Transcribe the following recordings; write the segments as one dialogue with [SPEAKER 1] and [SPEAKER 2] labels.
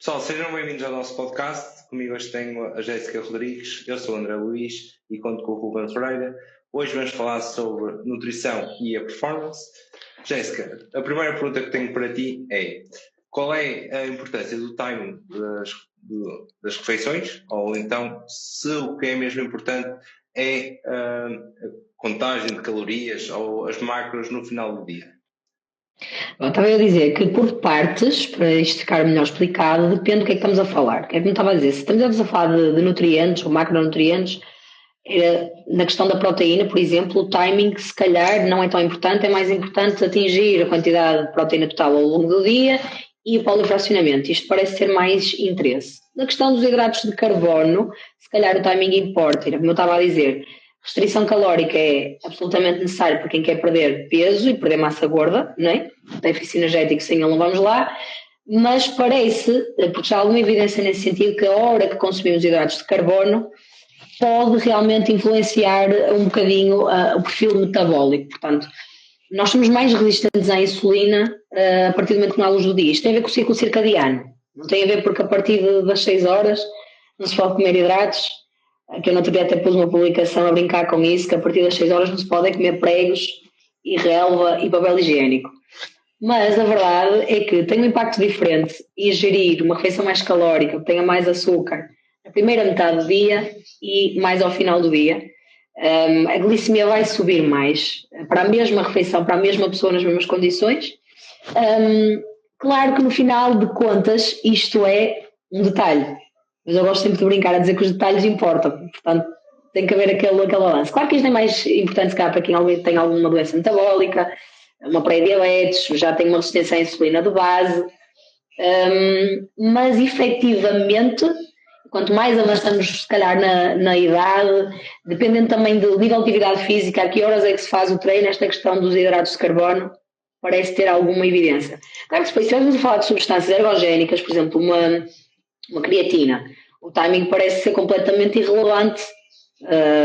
[SPEAKER 1] Pessoal, sejam bem-vindos ao nosso podcast. Comigo hoje tenho a Jéssica Rodrigues, eu sou o André Luís e conto com o Ruben Freire. Hoje vamos falar sobre nutrição e a performance. Jéssica, a primeira pergunta que tenho para ti é: qual é a importância do timing das refeições? Ou então, se o que é mesmo importante é a contagem de calorias ou as macros no final do dia?
[SPEAKER 2] Bom, estava a dizer que por partes, para isto ficar melhor explicado, depende do que é que estamos a falar. É como estava a dizer, se estamos a falar de nutrientes ou macronutrientes, na questão da proteína, por exemplo, o timing se calhar não é tão importante, é mais importante atingir a quantidade de proteína total ao longo do dia e o polifracionamento. Isto parece ter mais interesse. Na questão dos hidratos de carbono, se calhar o timing importa, como eu estava a dizer. Restrição calórica é absolutamente necessário para quem quer perder peso e perder massa gorda, não é? Déficit energético, sem ele não vamos lá, mas parece, porque já há alguma evidência nesse sentido, que a hora que consumimos hidratos de carbono pode realmente influenciar um bocadinho o perfil metabólico. Portanto, nós somos mais resistentes à insulina a partir do momento que não há luz do dia. Isto tem a ver com o ciclo circadiano. Não tem a ver porque a partir das 6 horas não se pode comer hidratos. Que eu no outro dia até pus uma publicação a brincar com isso, que a partir das 6 horas não se podem comer pregos e relva e papel higiênico. Mas a verdade é que tem um impacto diferente e gerir uma refeição mais calórica, que tenha mais açúcar, na primeira metade do dia e mais ao final do dia, a glicemia vai subir mais para a mesma refeição, para a mesma pessoa nas mesmas condições. Claro que no final de contas isto é um detalhe. Mas eu gosto sempre de brincar a dizer que os detalhes importam, portanto tem que haver aquele lance. Claro que isto é mais importante para quem tem alguma doença metabólica, uma pré-diabetes, já tem uma resistência à insulina de base, mas efetivamente, quanto mais avançamos se calhar na idade, dependendo também do nível de atividade física, a que horas é que se faz o treino, esta questão dos hidratos de carbono parece ter alguma evidência. Claro que se estivermos a falar de substâncias ergogénicas, por exemplo, uma creatina, o timing parece ser completamente irrelevante.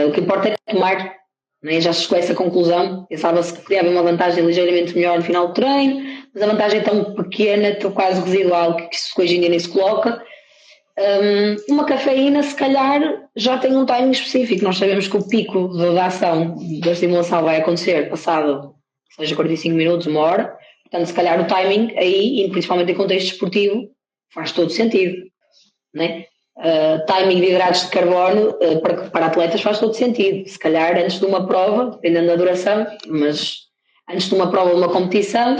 [SPEAKER 2] O que importa é tomar, né? Já se chegou a essa conclusão. Pensava-se que podia haver uma vantagem ligeiramente melhor no final do treino, mas a vantagem é tão pequena, tão quase residual, que isso hoje em dia nem se coloca. Uma cafeína, se calhar, já tem um timing específico. Nós sabemos que o pico da ação, da estimulação, vai acontecer passado, seja 45 minutos, uma hora. Portanto, se calhar o timing aí, e principalmente em contexto esportivo, faz todo sentido. Né? Timing de hidratos de carbono para atletas faz todo sentido. Se calhar antes de uma prova, dependendo da duração, mas antes de uma prova ou uma competição,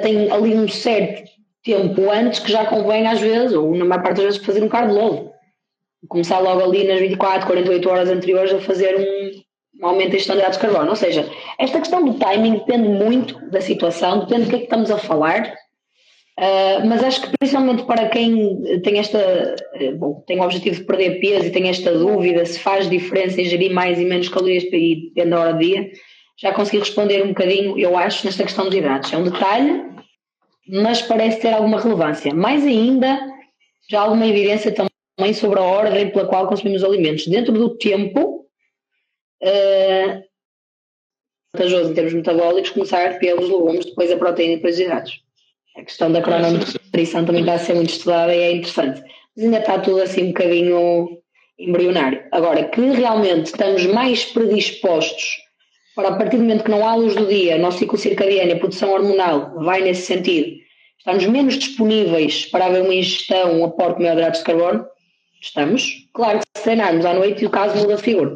[SPEAKER 2] tem ali um certo tempo antes que já convém às vezes, ou na maior parte das vezes, fazer um carb load. Começar logo ali nas 24, 48 horas anteriores a fazer um aumento de hidratos de carbono. Ou seja, esta questão do timing depende muito da situação, depende do que é que estamos a falar. Mas acho que principalmente para quem tem tem o objetivo de perder peso e tem esta dúvida se faz diferença ingerir mais e menos calorias e depende da hora do dia, já consegui responder um bocadinho, eu acho, nesta questão dos hidratos. É um detalhe, mas parece ter alguma relevância. Mais ainda, já há alguma evidência também sobre a ordem pela qual consumimos alimentos. Dentro do tempo, vantajoso em termos metabólicos, começar pelos legumes, depois a proteína e depois os hidratos. A questão da crononutrição também está a ser muito estudada e é interessante. Mas ainda está tudo assim um bocadinho embrionário. Agora, que realmente estamos mais predispostos para, a partir do momento que não há luz do dia, o nosso ciclo circadiano e a produção hormonal vai nesse sentido, estamos menos disponíveis para haver uma ingestão, um aporte maior de hidratos de carbono, estamos. Claro que se treinarmos à noite, o caso muda de figura.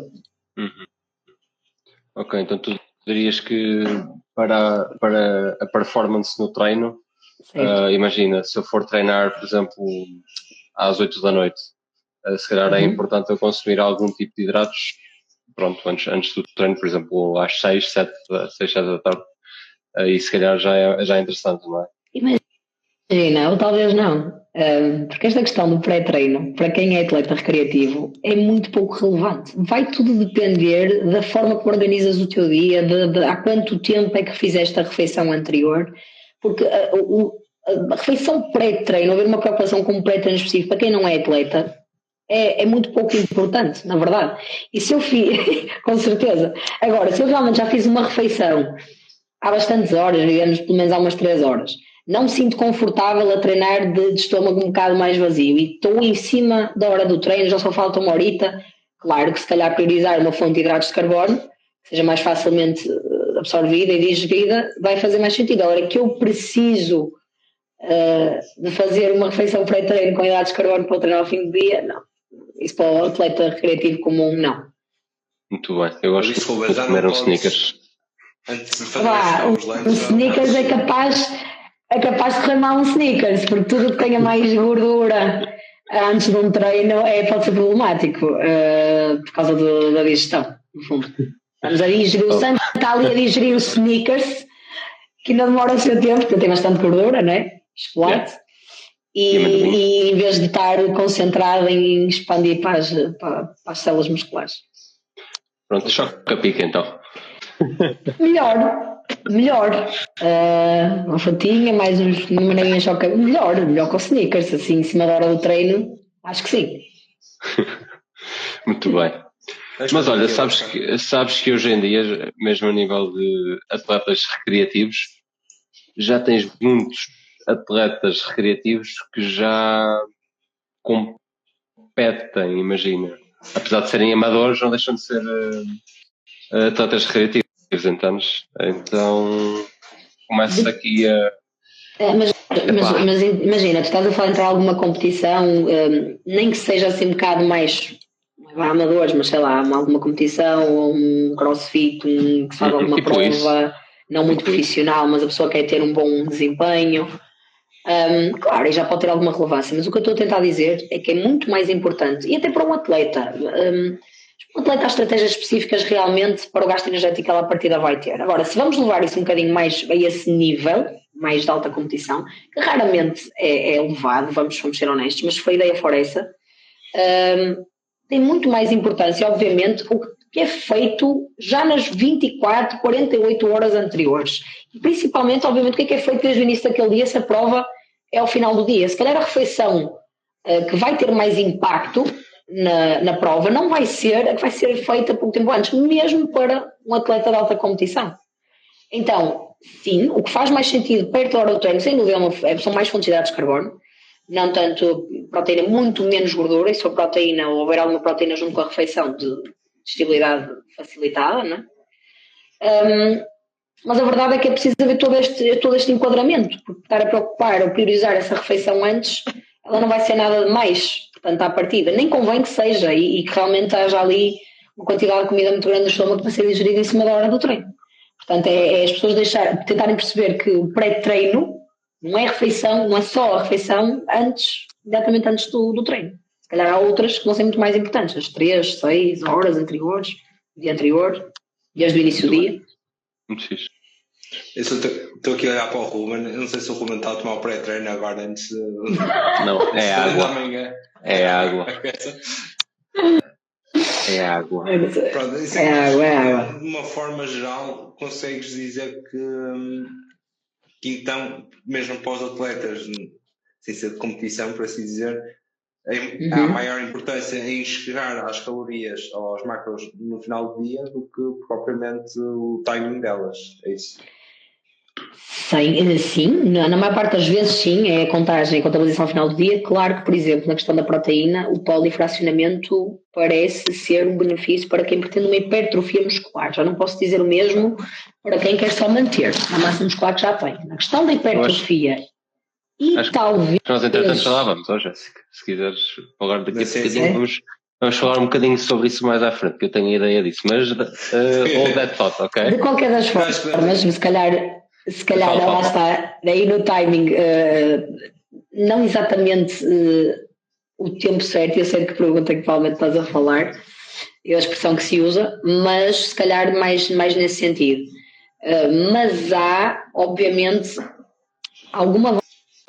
[SPEAKER 3] Ok, então tu dirias que para a performance no treino, imagina, se eu for treinar, por exemplo, às 8 da noite, se calhar é importante eu consumir algum tipo de hidratos, pronto, antes do treino, por exemplo, às 6, 7 da tarde, e se calhar já é interessante, não é?
[SPEAKER 2] Imagina, ou talvez não, porque esta questão do pré-treino, para quem é atleta recreativo, é muito pouco relevante. Vai tudo depender da forma que organizas o teu dia, de há quanto tempo é que fizeste a refeição anterior, porque a refeição pré-treino, haver uma preocupação com um pré-treino específico para quem não é atleta, é muito pouco importante, na verdade. E se eu fiz, com certeza. Agora, se eu realmente já fiz uma refeição há bastantes horas, digamos, pelo menos há umas 3 horas, não me sinto confortável a treinar de estômago um bocado mais vazio e estou em cima da hora do treino, já só falta uma horita. Claro que se calhar priorizar uma fonte de hidratos de carbono, que seja mais facilmente absorvida e digerida, vai fazer mais sentido. Agora que eu preciso de fazer uma refeição pré-treino com hidratos de carbono para o treino ao fim do dia, não. Isso para o atleta recreativo comum, não.
[SPEAKER 3] Muito bem, eu gosto de comer uns sneakers.
[SPEAKER 1] Antes de fazer
[SPEAKER 2] um sneakers é capaz de correr mal um sneakers, porque tudo que tenha mais gordura antes de um treino pode ser problemático por causa da digestão, no fundo. Estamos a digerir, o sangue está ali a digerir os sneakers, que ainda demora o seu tempo, porque tem bastante gordura, não é? Chocolate. E em vez de estar concentrado em expandir para as células musculares.
[SPEAKER 3] Pronto, choca pica então.
[SPEAKER 2] Melhor. Uma fatinha, mais uma maneira de choca. Melhor que o sneakers, assim, em cima da hora do treino, acho que sim.
[SPEAKER 3] Muito bem. Mas olha, sabes que hoje em dia, mesmo a nível de atletas recreativos, já tens muitos atletas recreativos que já competem, imagina. Apesar de serem amadores, não deixam de ser atletas recreativos, entendes? Então começa aqui a...
[SPEAKER 2] Mas imagina, tu estás a falar entre alguma competição, nem que seja assim um bocado mais amadores, mas sei lá, alguma competição, ou um crossfit, que se faz alguma prova, isso. Não muito profissional, mas a pessoa quer ter um bom desempenho. Claro, e já pode ter alguma relevância, mas o que eu estou a tentar dizer é que é muito mais importante, e até para um atleta, há estratégias específicas realmente para o gasto energético que ela a partida vai ter. Agora, se vamos levar isso um bocadinho mais a esse nível, mais de alta competição, que raramente é elevado, vamos ser honestos, mas se foi a ideia for essa, tem muito mais importância, obviamente, o que é feito já nas 24, 48 horas anteriores. E principalmente, obviamente, o que é feito desde o início daquele dia, se a prova é ao final do dia. Se calhar a refeição que vai ter mais impacto na prova não vai ser a que vai ser feita pouco tempo antes, mesmo para um atleta de alta competição. Então, sim, o que faz mais sentido perto da hora do treino, sem dúvida, são mais fontes de hidratos de carbono, não tanto proteína, muito menos gordura, e se for proteína ou houver alguma proteína junto com a refeição de digestibilidade facilitada, não é? Mas a verdade é que é preciso haver todo este enquadramento, porque estar a preocupar ou priorizar essa refeição antes, ela não vai ser nada de mais, portanto, à partida. Nem convém que seja e que realmente haja ali uma quantidade de comida muito grande no estômago para ser digerida em cima da hora do treino. Portanto, é as pessoas tentarem perceber que o pré-treino não é refeição, não é só a refeição imediatamente antes do treino. Se calhar há outras que vão ser muito mais importantes, as 3, 6 horas anteriores, dia anterior, desde o início do dia.
[SPEAKER 3] Muito fixe.
[SPEAKER 1] Eu estou aqui a olhar para o Ruben, eu não sei se o Ruben está a tomar o pré-treino agora antes de...
[SPEAKER 3] Não, é água. É água. É água.
[SPEAKER 1] Pronto, isso é água. De uma forma geral, consegues dizer que então, mesmo para os atletas, sem ser de competição, por assim dizer, há maior importância em chegar às calorias, aos macros no final do dia, do que propriamente o timing delas. É isso?
[SPEAKER 2] Sim, na maior parte das vezes sim, é a contagem, a contabilização ao final do dia. Claro que, por exemplo, na questão da proteína, o polifracionamento parece ser um benefício para quem pretende uma hipertrofia muscular. Já não posso dizer o mesmo para quem quer só manter a massa muscular que já tem. Na questão da hipertrofia talvez...
[SPEAKER 3] Nós, entretanto, já lá vamos, Jéssica. Se quiseres falar daqui a bocadinho, vamos falar um bocadinho sobre isso mais à frente, que eu tenho a ideia disso. Mas hold that thought, ok?
[SPEAKER 2] De qualquer das formas, se calhar lá está, daí no timing, não exatamente o tempo certo, eu sei de que pergunta que provavelmente estás a falar, é a expressão que se usa, mas se calhar mais nesse sentido. Mas há, obviamente, alguma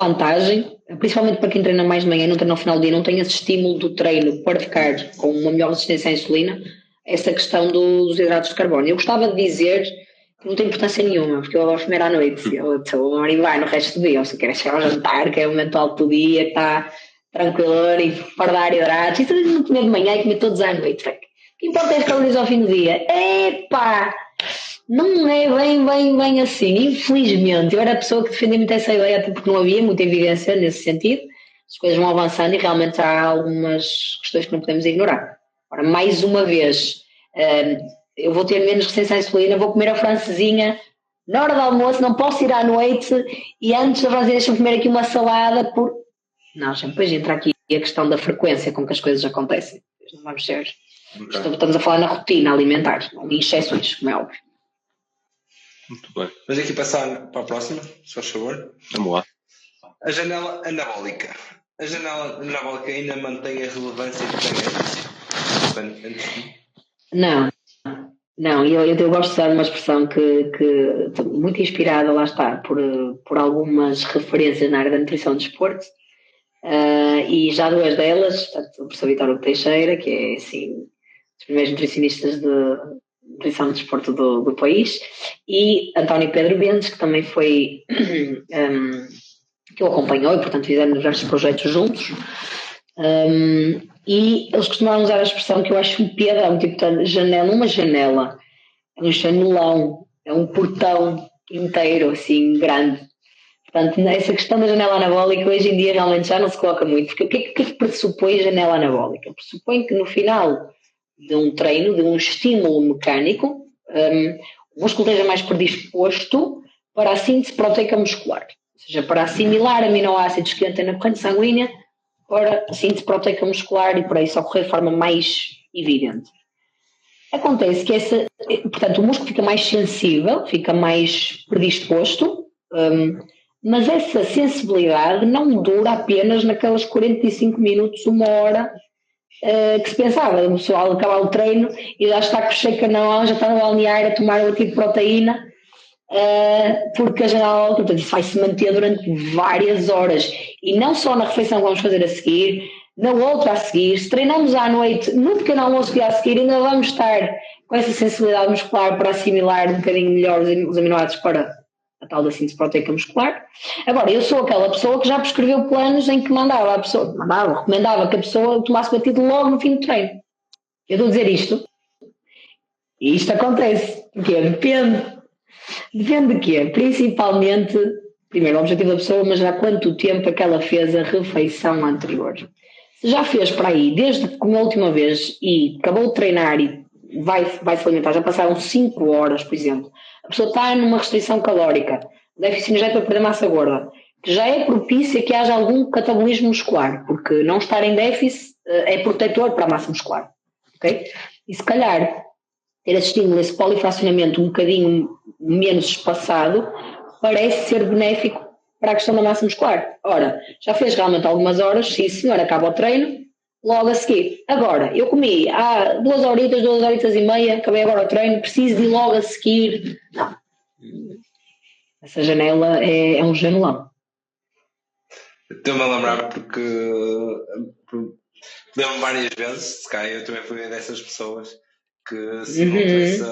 [SPEAKER 2] vantagem, principalmente para quem treina mais de manhã e não treina ao final do dia, não tem esse estímulo do treino para ficar com uma melhor resistência à insulina, essa questão dos hidratos de carbono. Eu gostava de dizer que não tem importância nenhuma, porque eu adoro comer à noite, eu estou a marivar no resto do dia, ou se quer chegar ao jantar, que é o momento alto do dia, que está tranquilo e fardar hidratos, e tudo não comer de manhã e comer todos à noite. O que importa é as calorias ao fim do dia. Epá! não é bem assim, infelizmente. Eu era a pessoa que defendia muito essa ideia, até porque não havia muita evidência nesse sentido. As coisas vão avançando e realmente há algumas questões que não podemos ignorar. Ora, mais uma vez, eu vou ter menos resistência à insulina, vou comer a francesinha na hora do almoço, não posso ir à noite e antes da francesinha deixa-me comer aqui uma salada por... Não, já depois entra aqui a questão da frequência com que as coisas acontecem. Não vamos ser... Okay. Estamos a falar na rotina alimentar, não em exceções, como é óbvio.
[SPEAKER 3] Muito bem.
[SPEAKER 1] Vamos aqui passar para a próxima, se faz favor.
[SPEAKER 3] Vamos lá.
[SPEAKER 1] A janela anabólica. A janela anabólica ainda mantém a relevância que tem antes?
[SPEAKER 2] Não, eu gosto de usar uma expressão que muito inspirada, lá está, por algumas referências na área da nutrição e desporto, e já duas delas, portanto, o professor Vítor Hugo Teixeira, que é assim, os primeiros nutricionistas de nutrição e desporto do país, e António Pedro Mendes, que também foi, que o acompanhou e, portanto, fizeram diversos projetos juntos. E eles costumavam usar a expressão que eu acho um piadão, tipo janela, uma janela, é um janelão, é um portão inteiro, assim, grande. Portanto, essa questão da janela anabólica hoje em dia realmente já não se coloca muito, porque o que é que pressupõe a janela anabólica? Pressupõe que no final de um treino, de um estímulo mecânico, o músculo esteja mais predisposto para a síntese proteica muscular, ou seja, para assimilar aminoácidos que entram na corrente sanguínea, para a síntese proteica muscular e para isso ocorrer de forma mais evidente. Acontece que portanto, o músculo fica mais sensível, fica mais predisposto, mas essa sensibilidade não dura apenas naquelas 45 minutos, uma hora que se pensava. O pessoal acaba o treino e já está com o shaker na mão, já está no balneário a tomar o batido de proteína, porque a janela, portanto, isso vai se manter durante várias horas e não só na refeição que vamos fazer a seguir, na outra a seguir. Se treinamos à noite, no pequeno almoço que a seguir, ainda vamos estar com essa sensibilidade muscular para assimilar um bocadinho melhor os aminoácidos para a tal da síntese proteica muscular. Agora, eu sou aquela pessoa que já prescreveu planos em que recomendava que a pessoa tomasse batido logo no fim do treino. Eu estou a dizer isto, e isto acontece, porque depende de quê? Principalmente, primeiro, o objetivo da pessoa, mas há quanto tempo é que ela fez a refeição anterior. Se já fez para aí, desde que comeu a última vez e acabou de treinar e vai se alimentar, já passaram 5 horas, por exemplo, a pessoa está numa restrição calórica, déficit energético para perder massa gorda, que já é propícia que haja algum catabolismo muscular, porque não estar em déficit é protetor para a massa muscular. Okay? E se calhar ter esse estímulo, esse polifracionamento um bocadinho menos espaçado, parece ser benéfico para a questão da massa muscular. Ora, já fez realmente algumas horas, sim senhor, acaba o treino, logo a seguir. Agora, eu comi há 2 horitas e meia, acabei agora o treino, preciso de ir logo a seguir. Não. Essa janela é um janelão.
[SPEAKER 1] Estou-me a lembrar porque deu-me várias vezes, se calhar eu também fui dessas pessoas que se não tivesse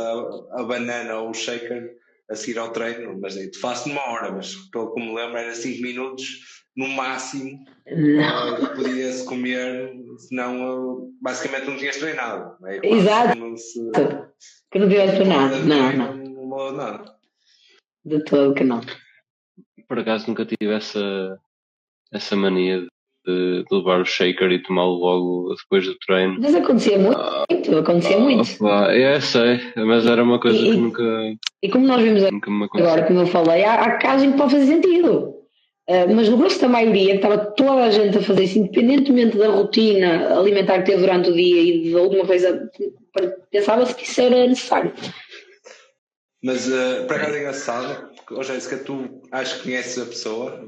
[SPEAKER 1] a banana ou o shaker a seguir ao treino, mas aí te faço numa hora, mas pelo que me lembro era 5 minutos no máximo que podia-se comer, senão basicamente não tinhas treinado. É
[SPEAKER 2] exato, que não tivesse treinado,
[SPEAKER 1] não. Nada.
[SPEAKER 2] De todo que não.
[SPEAKER 3] Por acaso nunca tive essa mania de levar o shaker e tomá-lo logo depois do treino.
[SPEAKER 2] Mas acontecia muito.
[SPEAKER 3] Sei, mas era uma coisa que nunca.
[SPEAKER 2] E como nós vimos agora, como eu falei, há casos em que pode fazer sentido. Mas no grosso da maioria, que estava toda a gente a fazer isso, independentemente da rotina alimentar que teve durante o dia e da última vez, pensava-se que isso era necessário.
[SPEAKER 1] Mas para cá é engraçado, porque, Jéssica, tu acho que conheces a pessoa,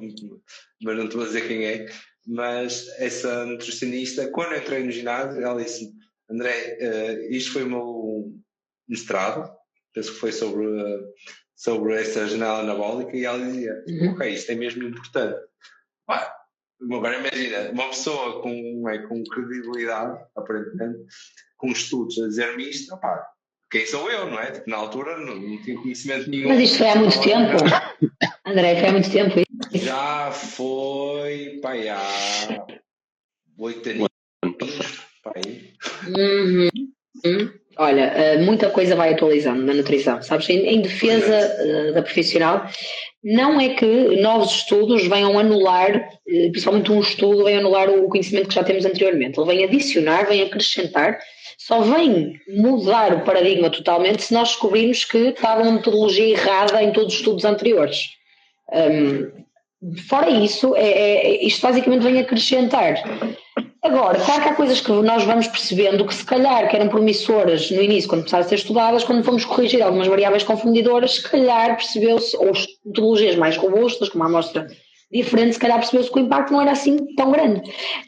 [SPEAKER 1] mas não te vou dizer quem é, mas essa nutricionista, quando eu entrei no ginásio, ela disse: André, isto foi o meu mestrado, penso que foi sobre essa janela anabólica, e ela dizia: ok, isto é mesmo importante. Agora imagina, uma pessoa com credibilidade, aparentemente, com estudos a dizer-me isto, quem sou eu, não é? Tipo, na altura não tinha conhecimento nenhum.
[SPEAKER 2] Mas isto foi há muito tempo. André, foi há muito tempo.
[SPEAKER 1] Já foi, há 8 anos.
[SPEAKER 2] Olha, muita coisa vai atualizando na nutrição, sabes? Em defesa da profissional, não é que novos estudos venham anular, principalmente um estudo, vem anular o conhecimento que já temos anteriormente. Ele vem adicionar, vem acrescentar, só vem mudar o paradigma totalmente se nós descobrirmos que estava uma metodologia errada em todos os estudos anteriores. Fora isso, isto basicamente vem acrescentar. Agora, claro que há coisas que nós vamos percebendo que se calhar que eram promissoras no início, quando começaram a ser estudadas, quando fomos corrigir algumas variáveis confundidoras, se calhar percebeu-se, ou metodologias mais robustas, com uma amostra diferente, se calhar percebeu-se que o impacto não era assim tão grande.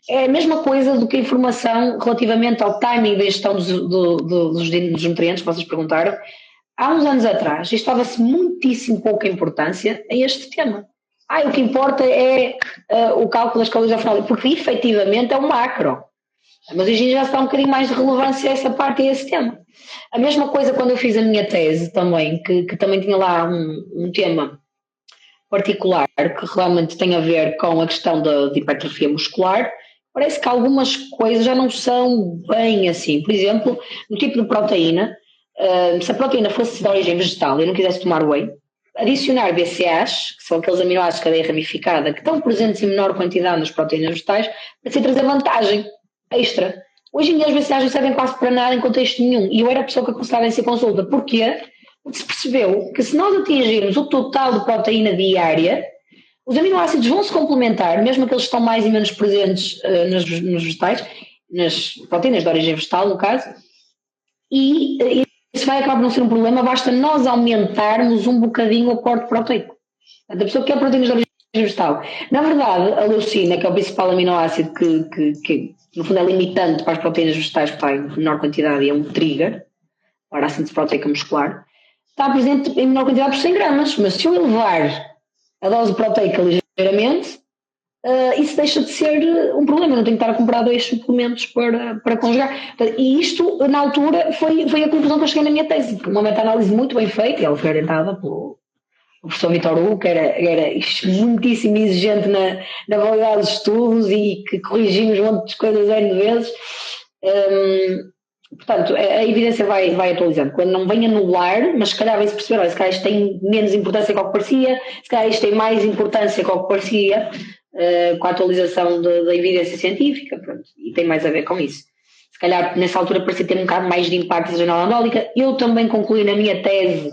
[SPEAKER 2] É a mesma coisa do que a informação relativamente ao timing da gestão dos nutrientes, que vocês perguntaram. Há uns anos atrás, isto dava-se muitíssimo pouca importância a este tema. O que importa é o cálculo das calorias ao final, porque efetivamente é um macro. Mas hoje já se dá um bocadinho mais de relevância a essa parte e a esse tema. A mesma coisa quando eu fiz a minha tese também, que também tinha lá um tema particular que realmente tem a ver com a questão da hipertrofia muscular. Parece que algumas coisas já não são bem assim. Por exemplo, no tipo de proteína, se a proteína fosse de origem vegetal e eu não quisesse tomar whey, adicionar BCAAs, que são aqueles aminoácidos de cadeia ramificada, que estão presentes em menor quantidade nas proteínas vegetais, para se trazer vantagem extra. Hoje em dia as BCAAs não servem quase para nada em contexto nenhum. E eu era a pessoa que aconselhava essa consulta. Porquê? Porque se percebeu que se nós atingirmos o total de proteína diária, os aminoácidos vão se complementar, mesmo que eles estão mais e menos presentes nos vegetais, nas proteínas de origem vegetal, no caso, e isso vai acabar por não ser um problema, basta nós aumentarmos um bocadinho o aporte proteico. A pessoa que quer proteínas de origem vegetal. Na verdade, a leucina, que é o principal aminoácido que no fundo é limitante para as proteínas vegetais, que está em menor quantidade e é um trigger para a síntese proteica muscular, está presente em menor quantidade por 100 gramas, mas se eu elevar a dose proteica ligeiramente, isso deixa de ser um problema, não tenho que estar a comprar 2 suplementos para conjugar. E isto, na altura, foi a conclusão que eu cheguei na minha tese, uma meta-análise muito bem feita, e ela foi orientada pelo professor Vitor Hugo, que era muitíssimo exigente na validade dos estudos e que corrigimos um monte de coisas N vezes. Portanto, a evidência vai atualizando. Quando não vem anular, mas se calhar vai-se perceber, se calhar isto tem menos importância que o que parecia, se calhar isto tem mais importância que o que parecia, com a atualização da evidência científica, pronto, e tem mais a ver com isso. Se calhar nessa altura parecia ter um bocado mais de impacto na janela andólica. Eu também concluí na minha tese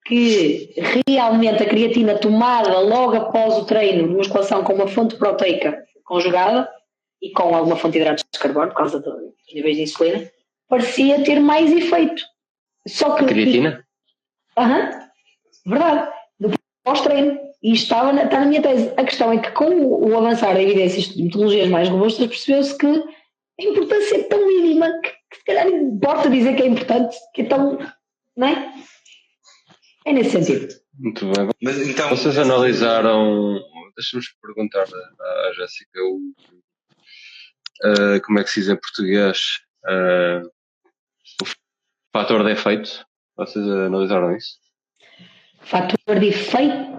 [SPEAKER 2] que realmente a creatina tomada logo após o treino de musculação com uma fonte proteica conjugada e com alguma fonte de hidratos de carbono, por causa dos níveis de insulina, parecia ter mais efeito. Só que...
[SPEAKER 3] Creatina?
[SPEAKER 2] Verdade. Do pós-treino. E está na minha tese. A questão é que com o avançar da evidência de metodologias mais robustas, percebeu-se que a importância é tão mínima que se calhar não importa dizer que é importante, que é tão... Não é? É nesse sentido.
[SPEAKER 3] Muito bem.
[SPEAKER 1] Mas, então,
[SPEAKER 3] vocês analisaram... Deixa-me perguntar à Jéssica como é que se diz em português o fator de efeito. Vocês analisaram isso?
[SPEAKER 2] Fator de efeito?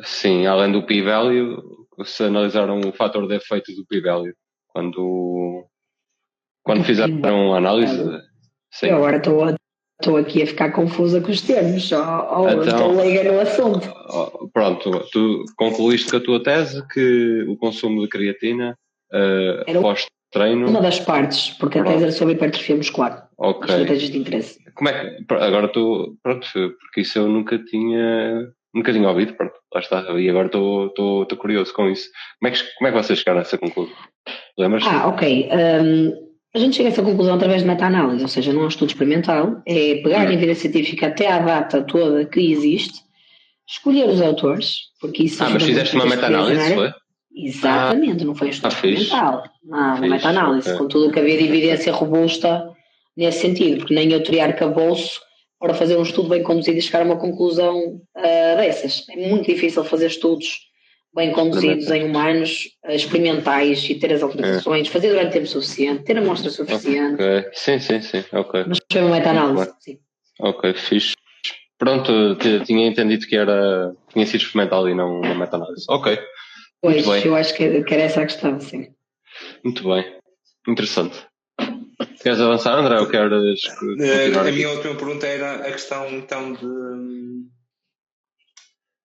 [SPEAKER 3] Sim, além do p-value, se analisaram o fator de efeito do p-value quando fizeram a análise. Sim.
[SPEAKER 2] Eu agora estou aqui a ficar confusa com os termos, então, estou leiga no assunto.
[SPEAKER 3] Pronto, tu concluíste com a tua tese que o consumo de creatina pós-treino...
[SPEAKER 2] Uma das partes, porque a tese era sobre hipertrofia muscular.
[SPEAKER 3] Ok.
[SPEAKER 2] Estratégias de interesse.
[SPEAKER 3] Como é que... Agora estou... Pronto, porque isso eu nunca tinha ouvido, pronto, lá está. E agora estou curioso com isso. Como é que vocês chegaram a essa conclusão? Lembras-te?
[SPEAKER 2] Ok. A gente chega a essa conclusão através de meta-análise, ou seja, não é um estudo experimental, é pegar a evidência científica até à data toda que existe, escolher os autores, porque isso...
[SPEAKER 3] mas fizeste uma meta-análise, foi?
[SPEAKER 2] Exatamente, não foi um estudo experimental. Não, uma meta-análise, com tudo o que havia de evidência robusta nesse sentido, porque nem eu teria arcabouço para fazer um estudo bem conduzido e chegar a uma conclusão dessas. É muito difícil fazer estudos bem conduzidos em humanos, experimentais e ter as autorizações, fazer durante tempo suficiente, ter amostra suficiente.
[SPEAKER 3] Okay. Sim, ok.
[SPEAKER 2] Mas foi uma meta-análise, sim.
[SPEAKER 3] Ok, fixe. Pronto, tinha entendido que tinha sido experimental e não uma meta-análise. Ok.
[SPEAKER 2] Pois, eu acho que era essa a questão, sim.
[SPEAKER 3] Muito bem. Interessante. Queres avançar, André, ou queres continuar
[SPEAKER 1] A
[SPEAKER 3] aqui?
[SPEAKER 1] minha última pergunta era a questão, então,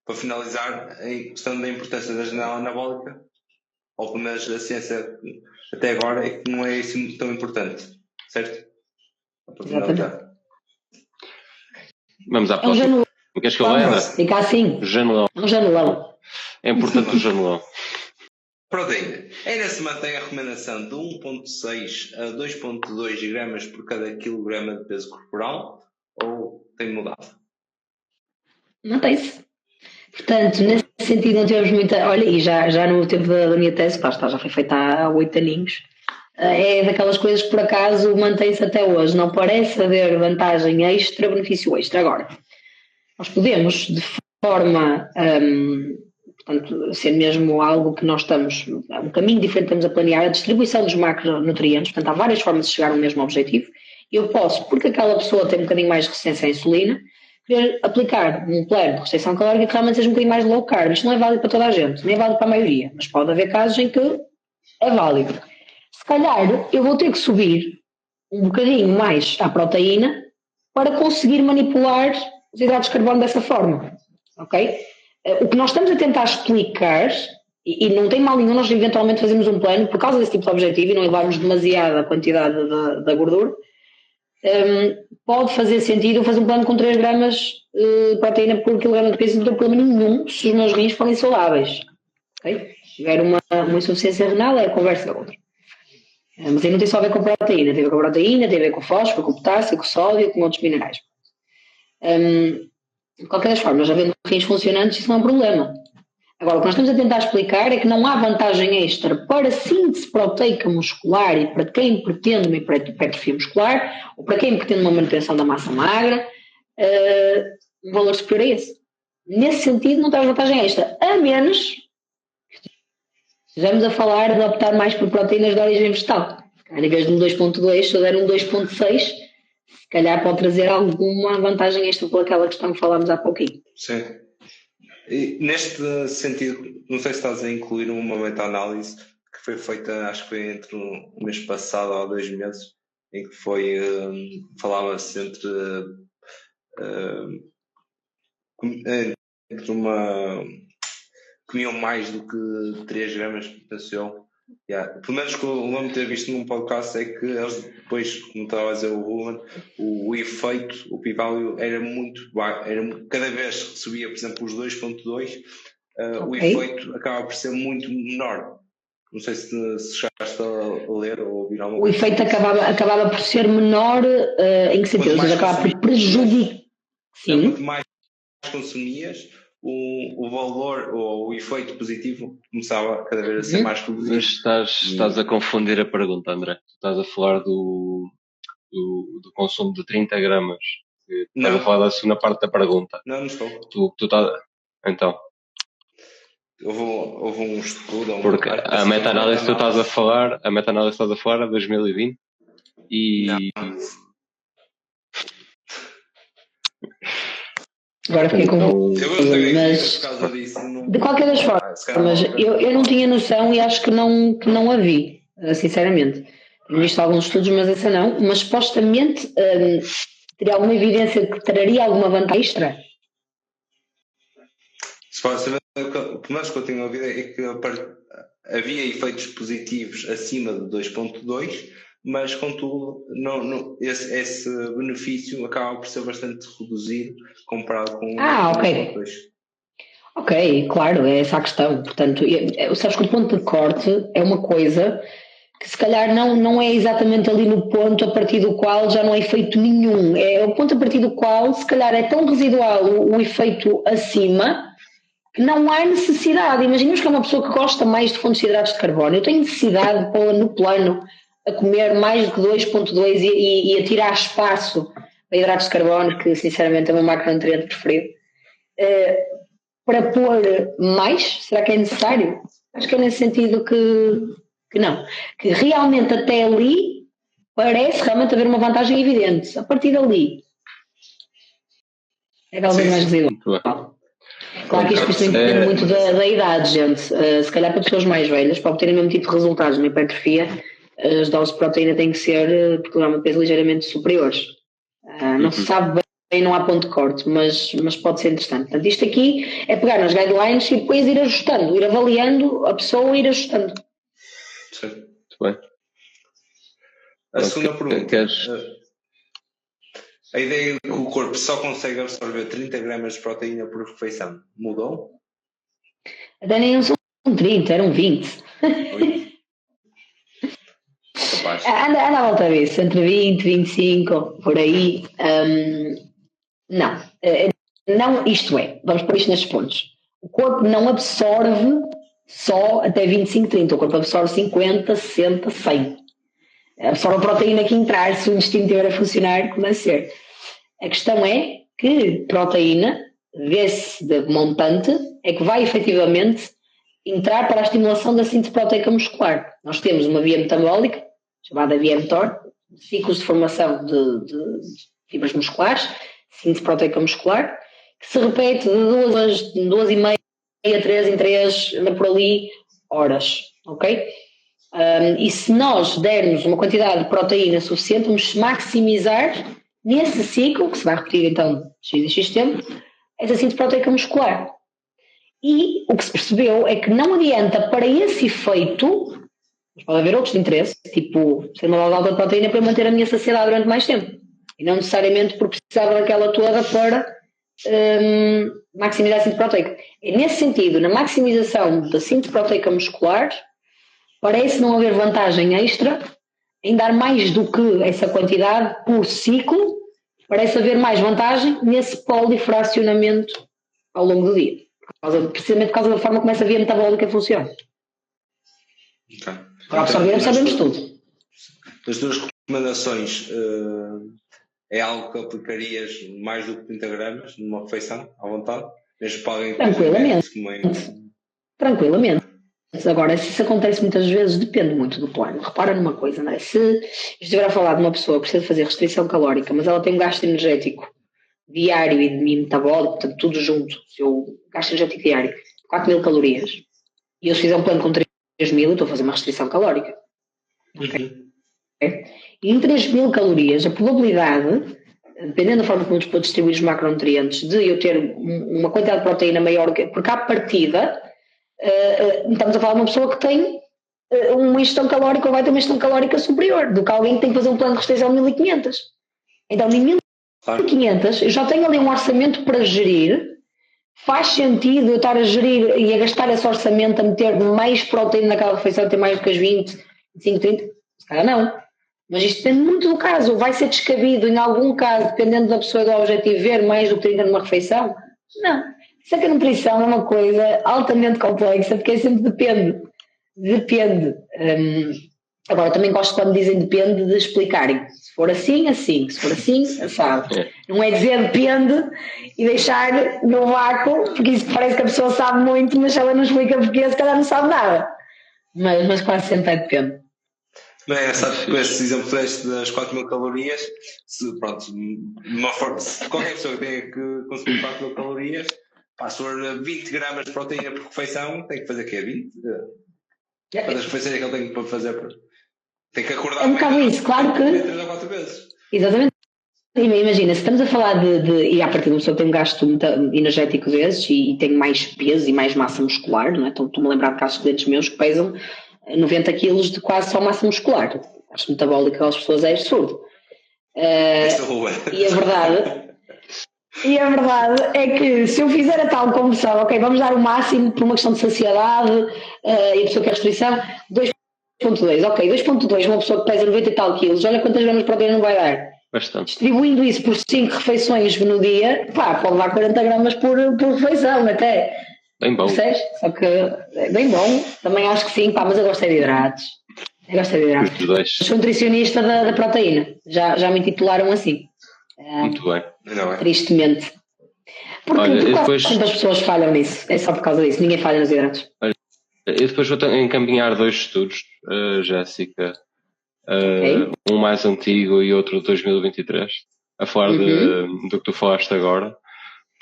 [SPEAKER 1] para finalizar, a questão da importância da janela anabólica, ou pelo menos a ciência até agora, é que não é assim tão importante, certo? Para finalizar.
[SPEAKER 3] Vamos à
[SPEAKER 2] É um
[SPEAKER 3] próxima.
[SPEAKER 2] janelão.
[SPEAKER 3] Queres que eu leia, André?
[SPEAKER 2] Fica assim.
[SPEAKER 3] Janelão.
[SPEAKER 2] É um janelão.
[SPEAKER 3] É importante o janelão.
[SPEAKER 1] Proteína. Ainda se mantém a recomendação de 1,6 a 2,2 gramas por cada quilograma de peso corporal ou tem mudado?
[SPEAKER 2] Mantém-se. Portanto, nesse sentido não tivemos muita... Olha, e já no tempo da minha tese, já foi feita há 8 aninhos, é daquelas coisas que por acaso mantém-se até hoje. Não parece haver vantagem extra, benefício extra. Agora, nós podemos, de forma... portanto, ser mesmo algo que nós estamos... Um caminho diferente estamos a planear, a distribuição dos macronutrientes. Portanto, há várias formas de chegar ao mesmo objetivo. Eu posso, porque aquela pessoa tem um bocadinho mais de resistência à insulina, querer aplicar um plano de restrição calórica que realmente seja um bocadinho mais low carb. Isto não é válido para toda a gente, nem é válido para a maioria, mas pode haver casos em que é válido. Se calhar eu vou ter que subir um bocadinho mais à proteína para conseguir manipular os hidratos de carbono dessa forma, ok? O que nós estamos a tentar explicar, e não tem mal nenhum nós eventualmente fazermos um plano por causa desse tipo de objetivo e não levarmos demasiada quantidade da gordura, pode fazer sentido eu fazer um plano com 3 gramas de proteína por quilograma de peso, não tem problema nenhum se os meus rins forem saudáveis. Okay? Se tiver uma insuficiência renal, é a conversa outra. Mas aí não tem só a ver com proteína, tem a ver com a proteína, tem a ver com o fósforo, com o potássio, com o sódio, com outros minerais. De qualquer das formas, havendo rins funcionantes, isso não é um problema. Agora, o que nós estamos a tentar explicar é que não há vantagem extra para síntese proteica muscular e para quem pretende uma hipertrofia muscular ou para quem pretende uma manutenção da massa magra, um valor superior a esse. Nesse sentido, não traz vantagem extra, a menos que estejamos a falar de optar mais por proteínas de origem vegetal. Em vez de um 2.2, se eu der um 2.6, se calhar pode trazer alguma vantagem extra por aquela questão que falámos há pouquinho.
[SPEAKER 1] Sim. E neste sentido, não sei se estás a incluir uma meta-análise que foi feita, acho que foi entre o mês passado ou 2 meses, em que foi, falava-se entre comiam mais do que 3 gramas de potencial. Pelo menos que eu lembro de ter visto num podcast é que eles depois, como estava a dizer o Ruben, o efeito, o p-value era muito baixo, cada vez que subia, por exemplo, os 2.2, o efeito acaba por ser muito menor. Não sei se chegaste a ler ou ouvir alguma coisa.
[SPEAKER 2] O efeito acabava por ser menor em que sentido? Ou seja, acabava por prejudicar. Sim.
[SPEAKER 1] Quanto mais consumias, o valor ou o efeito positivo começava cada vez a ser mais reduzido.
[SPEAKER 3] Mas estás a confundir a pergunta, André. Estás a falar do consumo de 30 gramas. Estás a falar da segunda parte da pergunta.
[SPEAKER 1] Não estou.
[SPEAKER 3] Tu estás... Então.
[SPEAKER 1] Houve um estudo...
[SPEAKER 3] Porque a meta-análise que tu estás a falar, a meta-análise que estás a falar é 2020 e...
[SPEAKER 1] Não.
[SPEAKER 2] Agora fiquei com... Mas, de qualquer das formas, eu não tinha noção e acho que não a vi, sinceramente. Tenho visto alguns estudos, mas essa não. Mas supostamente teria alguma evidência que traria alguma vantagem extra?
[SPEAKER 1] Pelo menos que eu tenho ouvido é que havia efeitos positivos acima de 2.2, mas contudo esse benefício acaba por ser bastante reduzido comparado com
[SPEAKER 2] ok. 2.2. Ok, claro, é essa a questão. Portanto, sabes que o ponto de corte é uma coisa que se calhar não é exatamente ali no ponto a partir do qual já não há efeito nenhum. É o ponto a partir do qual se calhar é tão residual o efeito acima que não há necessidade. Imaginemos que é uma pessoa que gosta mais de fontes de hidratos de carbono. Eu tenho necessidade de pôr no plano a comer mais do que 2.2 e a tirar espaço para hidratos de carbono, que sinceramente é o meu macronutriente preferido. Para pôr mais? Será que é necessário? Acho que é nesse sentido que não. Que realmente até ali parece realmente haver uma vantagem evidente. A partir dali é talvez mais residual. Claro que isto depende muito da idade, gente. Se calhar para pessoas mais velhas, para obterem o mesmo tipo de resultados na hipertrofia, as doses de proteína têm que ser por quilograma de peso ligeiramente superiores. Não se sabe bem, não há ponto de corte, mas pode ser interessante. Portanto, isto aqui é pegar nas guidelines e depois ir ajustando, ir avaliando a pessoa e ir ajustando.
[SPEAKER 1] Sim.
[SPEAKER 3] Muito bem.
[SPEAKER 1] A segunda pergunta. A ideia de que o corpo só consegue absorver 30 gramas de proteína por refeição mudou?
[SPEAKER 2] Até nem são 30, eram 20. Anda à volta disso, entre 20 e 25, por aí. Não, isto é, vamos pôr isto nestes pontos. O corpo não absorve só até 25, 30. O corpo absorve 50, 60, 100. Absorve a proteína que entrar, se o intestino estiver a funcionar como deve ser. A questão é que proteína, desse montante, é que vai efetivamente entrar para a estimulação da síntese proteica muscular. Nós temos uma via metabólica, chamada via mTOR, ciclos de formação de fibras musculares, síntese proteica muscular, que se repete de 2,5 a 3 em 3, anda por ali, horas, ok? E se nós dermos uma quantidade de proteína suficiente, vamos maximizar nesse ciclo, que se vai repetir então x em x tempo, essa síntese proteica muscular. E o que se percebeu é que não adianta para esse efeito, mas pode haver outros de interesse, tipo ser uma dose alta de proteína para manter a minha saciedade durante mais tempo. E não necessariamente por precisar daquela toda para maximizar a síntese proteica. E nesse sentido, na maximização da síntese proteica muscular, parece não haver vantagem extra em dar mais do que essa quantidade por ciclo, parece haver mais vantagem nesse polifracionamento ao longo do dia. Precisamente por causa da forma como essa via metabólica funciona.
[SPEAKER 1] Okay.
[SPEAKER 2] Para absorvemos tudo.
[SPEAKER 1] Das duas recomendações, é algo que aplicarias mais do que 30 gramas numa refeição, à vontade? Mesmo para alguém
[SPEAKER 2] Tranquilamente. Agora, se isso acontece muitas vezes, depende muito do plano. Repara numa coisa, não é? Se estiver a falar de uma pessoa que precisa fazer restrição calórica, mas ela tem um gasto energético diário e metabólico, portanto, tudo junto, seu gasto energético diário, 4.000 calorias, e eu se fizer um plano com 3.000, eu estou a fazer uma restrição calórica. Okay? E em 3.000 calorias, a probabilidade, dependendo da forma como eu distribuir os macronutrientes, de eu ter uma quantidade de proteína maior, porque à partida, estamos a falar de uma pessoa que tem uma ingestão calórica ou vai ter uma ingestão calórica superior do que alguém que tem que fazer um plano de restrição de 1.500. Então, em 1.500, eu já tenho ali um orçamento para gerir. Faz sentido eu estar a gerir e a gastar esse orçamento a meter mais proteína naquela refeição, ter mais do que as 20, 25, 30? Se calhar não. Mas isto depende muito do caso. Vai ser descabido em algum caso, dependendo da pessoa e do objetivo, ver mais do que 30 numa refeição? Não. Isso é que a nutrição é uma coisa altamente complexa, porque sempre depende. Agora, também gosto quando dizem depende de explicarem. Se for assim, assim. Se for assim, sabe. Não é dizer depende e deixar no vácuo, porque isso parece que a pessoa sabe muito, mas se ela não explica porque se calhar não sabe nada. Mas quase sempre é depende.
[SPEAKER 1] Não é engraçado que esse exemplo das 4.000 calorias, se qualquer pessoa que tenha que consumir 4.000 calorias, se for 20 gramas de proteína por refeição, tem que fazer o quê? 20? Quantas refeições é que ele tem para fazer? Tem que acordar.
[SPEAKER 2] É um bocado isso, claro que.
[SPEAKER 1] 3 ou 4 vezes.
[SPEAKER 2] Exatamente. Imagina, se estamos a falar e a partir de uma pessoa que tem um gasto energético desses e tem mais peso e mais massa muscular, não é? Então, estou-me a lembrar de casos de clientes meus que pesam 90 quilos de quase só massa muscular. O gasto metabólico daquelas pessoas é absurdo. E a verdade é que se eu fizer a tal conversão, ok, vamos dar o máximo por uma questão de saciedade e a pessoa quer restrição, 2.2, ok, 2.2, uma pessoa que pesa 90 e tal quilos, olha quantas gramas de proteína não vai dar.
[SPEAKER 3] Bastante.
[SPEAKER 2] Distribuindo isso por 5 refeições no dia, pode dar 40 gramas por refeição até.
[SPEAKER 3] Bem bom.
[SPEAKER 2] Só que é bem bom, também acho que sim, mas eu gosto de hidratos. Eu sou nutricionista da proteína, já me intitularam assim.
[SPEAKER 3] Muito bem.
[SPEAKER 2] Tristemente. Porque depois as pessoas falham nisso, é só por causa disso, ninguém falha nos hidratos.
[SPEAKER 3] Eu depois vou encaminhar 2 estudos, Jéssica, um mais antigo e outro de 2023, a falar do que tu falaste agora,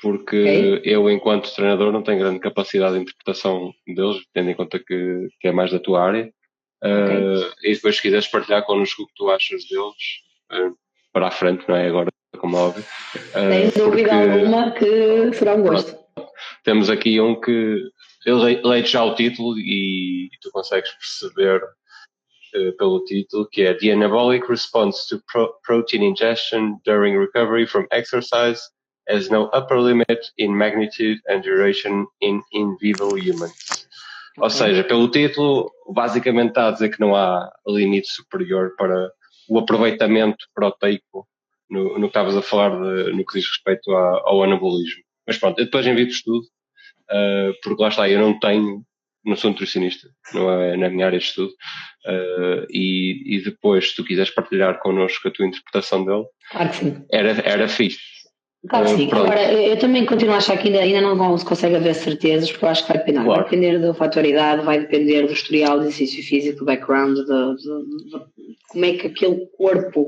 [SPEAKER 3] porque eu, enquanto treinador, não tenho grande capacidade de interpretação deles, tendo em conta que é mais da tua área, E depois, se quiseres partilhar connosco o que tu achas deles, para a frente, não é agora, como é óbvio.
[SPEAKER 2] Sem dúvida alguma que será um gosto.
[SPEAKER 3] Temos aqui um que eu leio já o título e tu consegues perceber pelo título, que é The Anabolic Response to Protein Ingestion During Recovery from Exercise has no upper limit in magnitude and duration in vivo humans. Ou seja, pelo título, basicamente está a dizer que não há limite superior para o aproveitamento proteico no que estavas a falar no que diz respeito ao anabolismo. Mas pronto, eu depois envio-vos tudo, porque lá está, eu não sou nutricionista, não é na minha área de estudo, e depois, se tu quiseres partilhar connosco a tua interpretação dele,
[SPEAKER 2] claro que sim.
[SPEAKER 3] Era fixe.
[SPEAKER 2] Claro que sim. Agora, eu também continuo a achar que ainda não se consegue haver certezas, porque eu acho que vai depender. Claro. Vai depender da fator idade, vai depender do historial de exercício físico, do background, de como é que aquele corpo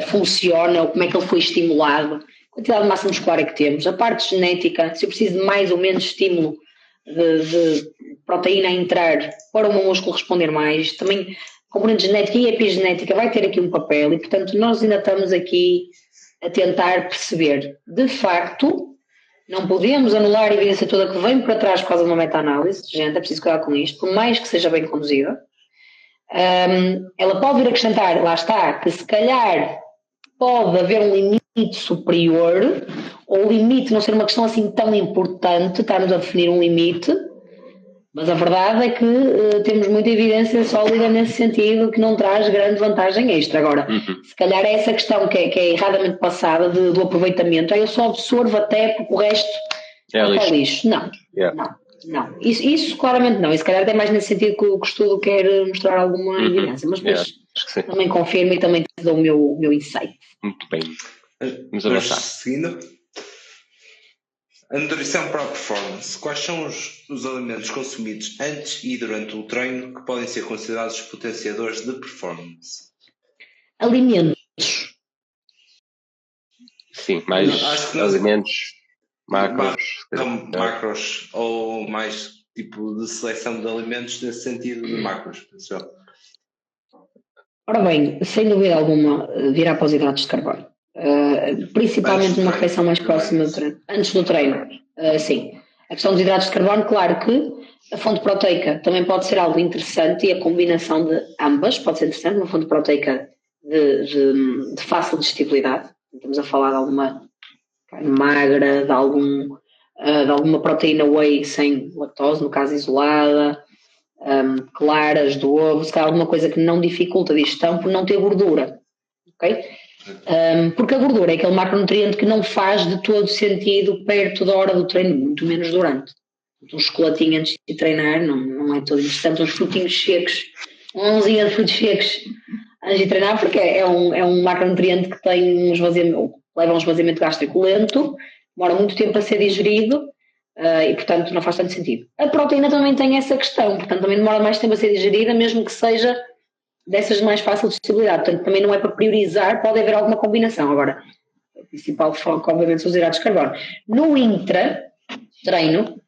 [SPEAKER 2] funciona, ou como é que ele foi estimulado, a quantidade de massa muscular que temos, a parte genética, se eu preciso de mais ou menos estímulo de proteína a entrar para o meu músculo responder mais, também componente genética e epigenética vai ter aqui um papel e, portanto, nós ainda estamos aqui a tentar perceber. De facto, não podemos anular a evidência toda que vem para trás por causa de uma meta-análise. Gente, é preciso cuidar com isto, por mais que seja bem conduzida. Ela pode vir acrescentar, lá está, que se calhar pode haver um limite superior, ou o limite não ser uma questão assim tão importante, estarmos a definir um limite, mas a verdade é que temos muita evidência sólida nesse sentido, que não traz grande vantagem extra. Agora, se calhar é essa questão que é erradamente passada do aproveitamento, eu só absorvo até porque o resto é lixo. Não, não. Isso claramente não. E se calhar até mais nesse sentido que o estudo quer mostrar alguma evidência, mas depois também confirmo e também te dou o meu insight.
[SPEAKER 3] Muito bem. Vamos avançar.
[SPEAKER 1] Seguindo. A nutrição para a performance. Quais são os alimentos consumidos antes e durante o treino que podem ser considerados potenciadores de performance?
[SPEAKER 2] Alimentos.
[SPEAKER 3] Sim, mais alimentos, macros.
[SPEAKER 1] Macros, ou mais tipo de seleção de alimentos nesse sentido de macros, pessoal. Ora
[SPEAKER 2] bem, sem dúvida alguma, virá para os hidratos de carbono. Principalmente numa refeição mais próxima do treino. Antes do treino, sim. A questão dos hidratos de carbono, claro que a fonte proteica também pode ser algo interessante e a combinação de ambas pode ser interessante. Uma fonte proteica de fácil digestibilidade. Estamos a falar de alguma carne magra, de alguma proteína whey sem lactose, no caso isolada, claras do ovo, se calhar alguma coisa que não dificulta a digestão por não ter gordura. Ok? Porque a gordura é aquele macronutriente que não faz de todo sentido perto da hora do treino, muito menos durante. Um chocolatinho antes de treinar não é todo interessante, uns frutinhos secos, uma mãozinha de frutos secos antes de treinar, porque é um macronutriente que tem leva um esvaziamento gástrico lento, demora muito tempo a ser digerido e, portanto, não faz tanto sentido. A proteína também tem essa questão, portanto, também demora mais tempo a ser digerida, mesmo que seja dessas de mais fácil digestibilidade, portanto também não é para priorizar, pode haver alguma combinação. Agora, o principal foco obviamente são os hidratos de carbono. No intra-treino,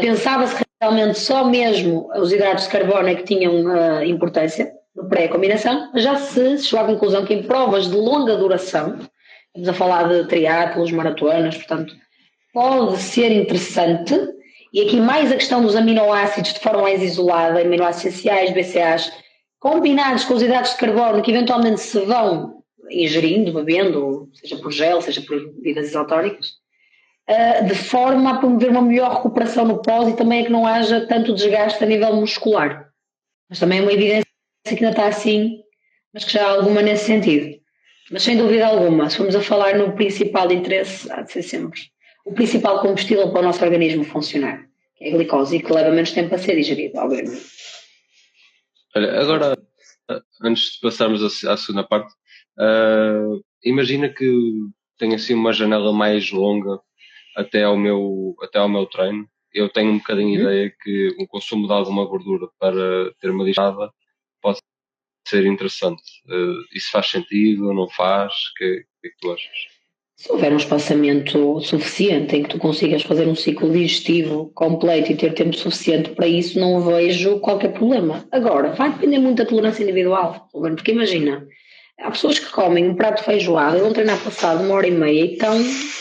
[SPEAKER 2] pensava-se realmente só mesmo os hidratos de carbono é que tinham importância no pré-combinação, já se chegou à conclusão que em provas de longa duração, estamos a falar de triatlos, maratonas, portanto, pode ser interessante, e aqui mais a questão dos aminoácidos de forma mais isolada, aminoácidos essenciais, BCAAs, combinados com os hidratos de carbono que eventualmente se vão ingerindo, bebendo, seja por gel, seja por bebidas isotónicas, de forma a promover uma melhor recuperação no pós e também a que não haja tanto desgaste a nível muscular. Mas também é uma evidência que ainda está assim, mas que já há alguma nesse sentido. Mas sem dúvida alguma, se formos a falar no principal interesse, há de ser sempre o principal combustível para o nosso organismo funcionar, que é a glicose, e que leva menos tempo a ser digerido, obviamente.
[SPEAKER 3] Olha, agora, antes de passarmos à segunda parte, imagina que tenho assim uma janela mais longa até ao meu treino. Eu tenho um bocadinho ideia que o consumo de alguma gordura para ter uma digestão pode ser interessante. Isso faz sentido ou não faz? O que é que tu achas?
[SPEAKER 2] Se houver um espaçamento suficiente em que tu consigas fazer um ciclo digestivo completo e ter tempo suficiente para isso, não vejo qualquer problema. Agora, vai depender muito da tolerância individual, porque imagina, há pessoas que comem um prato de feijoada e vão treinar passado 1h30 e estão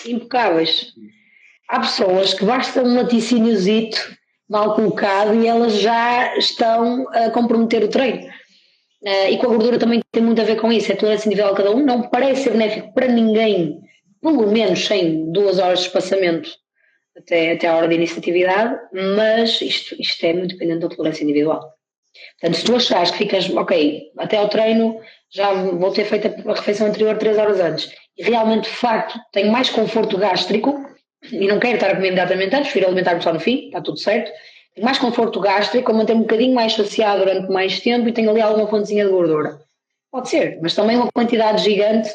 [SPEAKER 2] impecáveis. Há pessoas que basta um laticíniozito mal colocado e elas já estão a comprometer o treino. E com a gordura também tem muito a ver com isso, a tolerância individual de cada um não parece ser benéfico para ninguém, pelo menos sem 2 horas de espaçamento até a hora de iniciatividade, mas isto é muito dependente da tolerância individual. Portanto, se tu achares que ficas, ok, até ao treino já vou ter feito a refeição anterior 3 horas antes, e realmente, de facto, tenho mais conforto gástrico, e não quero estar a comer imediatamente antes, prefiro alimentar-me só no fim, está tudo certo, tenho mais conforto gástrico, manter-me um bocadinho mais saciado durante mais tempo e tenho ali alguma fontezinha de gordura. Pode ser, mas também uma quantidade gigante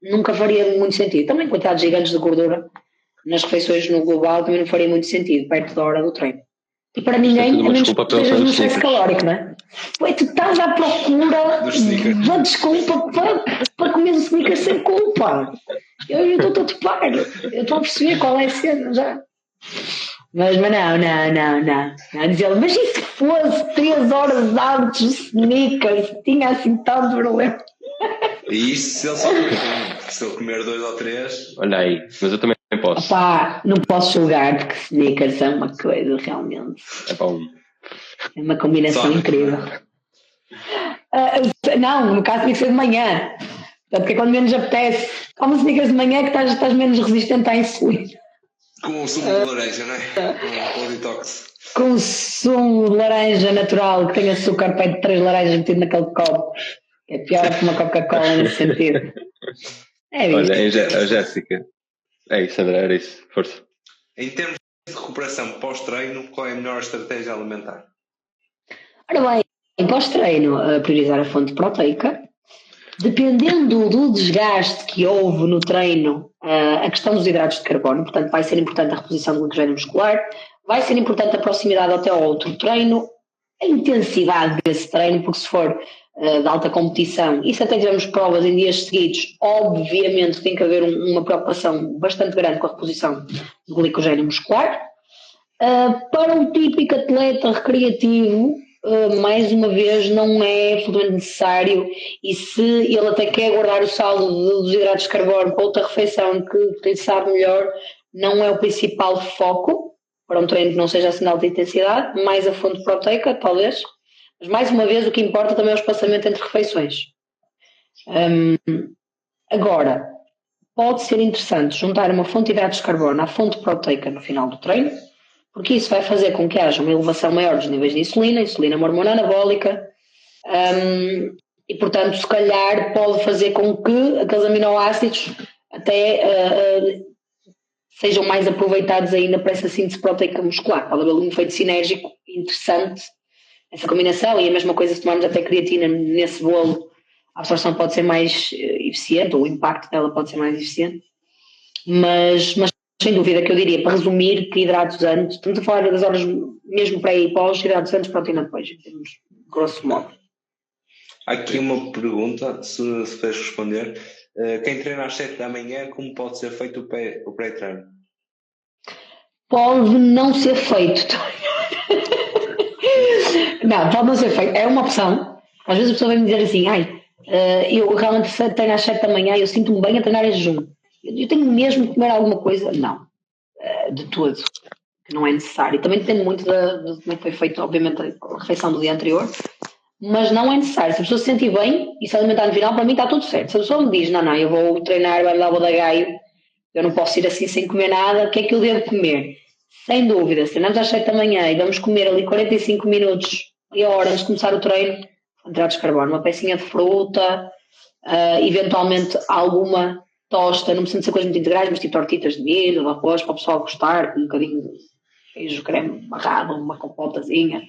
[SPEAKER 2] nunca faria muito sentido. Também quantidades gigantes de gordura nas refeições no global também não faria muito sentido, perto da hora do treino. E para ninguém, a menos que estejas no excesso calórico, não é? Ué, tu estás à procura da desculpa para comer os sneakers sem culpa. Eu estou a topar, eu estou a perceber qual é a cena já. Mas não. Dizer, mas e se fosse 3 horas antes de sneakers, tinha assim tanto problema?
[SPEAKER 1] E isso se ele comer 2 ou 3.
[SPEAKER 3] Olha aí, mas eu também posso.
[SPEAKER 2] Opá, não posso julgar porque sneakers é uma coisa realmente.
[SPEAKER 3] É bom.
[SPEAKER 2] É uma combinação incrível. Não, no caso tem que ser de manhã. Porque quando menos apetece, come sneakers de manhã que estás menos resistente à insulina.
[SPEAKER 1] Com o sumo de laranja, não é? Com o detox.
[SPEAKER 2] Com o sumo de laranja natural que tem açúcar perto de 3 laranjas metido naquele copo. É pior que uma Coca-Cola nesse sentido. É isso.
[SPEAKER 3] Olha, a Jéssica. É isso, André, era isso. Força.
[SPEAKER 1] Em termos de recuperação pós-treino, qual é a melhor estratégia alimentar?
[SPEAKER 2] Ora bem, pós-treino, priorizar a fonte proteica. Dependendo do desgaste que houve no treino, a questão dos hidratos de carbono, portanto vai ser importante a reposição do glicogênio muscular, vai ser importante a proximidade até ao outro treino, a intensidade desse treino, porque se for de alta competição, e se até tivermos provas em dias seguidos, obviamente tem que haver uma preocupação bastante grande com a reposição do glicogênio muscular. Para um típico atleta recreativo, mais uma vez não é absolutamente necessário, e se ele até quer guardar o saldo dos hidratos de carbono para outra refeição que ele sabe melhor, não é o principal foco para um treino que não seja assim de alta intensidade, mais a fonte proteica talvez, mas mais uma vez o que importa também é o espaçamento entre refeições. Agora, pode ser interessante juntar uma fonte de hidratos de carbono à fonte proteica no final do treino, porque isso vai fazer com que haja uma elevação maior dos níveis de insulina é uma hormona anabólica, e portanto se calhar pode fazer com que aqueles aminoácidos até sejam mais aproveitados ainda para essa síntese proteica muscular. Pode haver um efeito sinérgico interessante, essa combinação, e a mesma coisa se tomarmos até creatina nesse bolo, a absorção pode ser mais eficiente, ou o impacto dela pode ser mais eficiente, mas sem dúvida que eu diria, para resumir, que hidratos antes, estamos a falar das horas mesmo pré e pós, hidratos antes, proteína depois, em termos grosso modo.
[SPEAKER 1] Há aqui uma pergunta, se puderes responder. Quem treina às 7 da manhã, como pode ser feito o pré-treino?
[SPEAKER 2] Pode não ser feito. Não, pode não ser feito. É uma opção. Às vezes a pessoa vem me dizer assim, eu realmente treino às 7 da manhã e eu sinto-me bem a treinar em jejum. Eu tenho mesmo que comer alguma coisa? Não, de todo, que não é necessário. Também depende muito de como foi feito, obviamente, a refeição do dia anterior, mas não é necessário. Se a pessoa se sentir bem e se alimentar no final, para mim está tudo certo. Se a pessoa me diz, não, eu vou treinar, vai me dar o gaio, eu não posso ir assim sem comer nada, o que é que eu devo comer? Sem dúvida, se treinamos às 7 da manhã e vamos comer ali 45 minutos e a hora antes de começar o treino, hidratos de carbono, uma pecinha de fruta, eventualmente alguma tosta, não precisa ser coisas muito integrais, mas tipo tortitas de milho, de arroz, para o pessoal gostar, com um bocadinho de queijo creme barrado, uma compotazinha.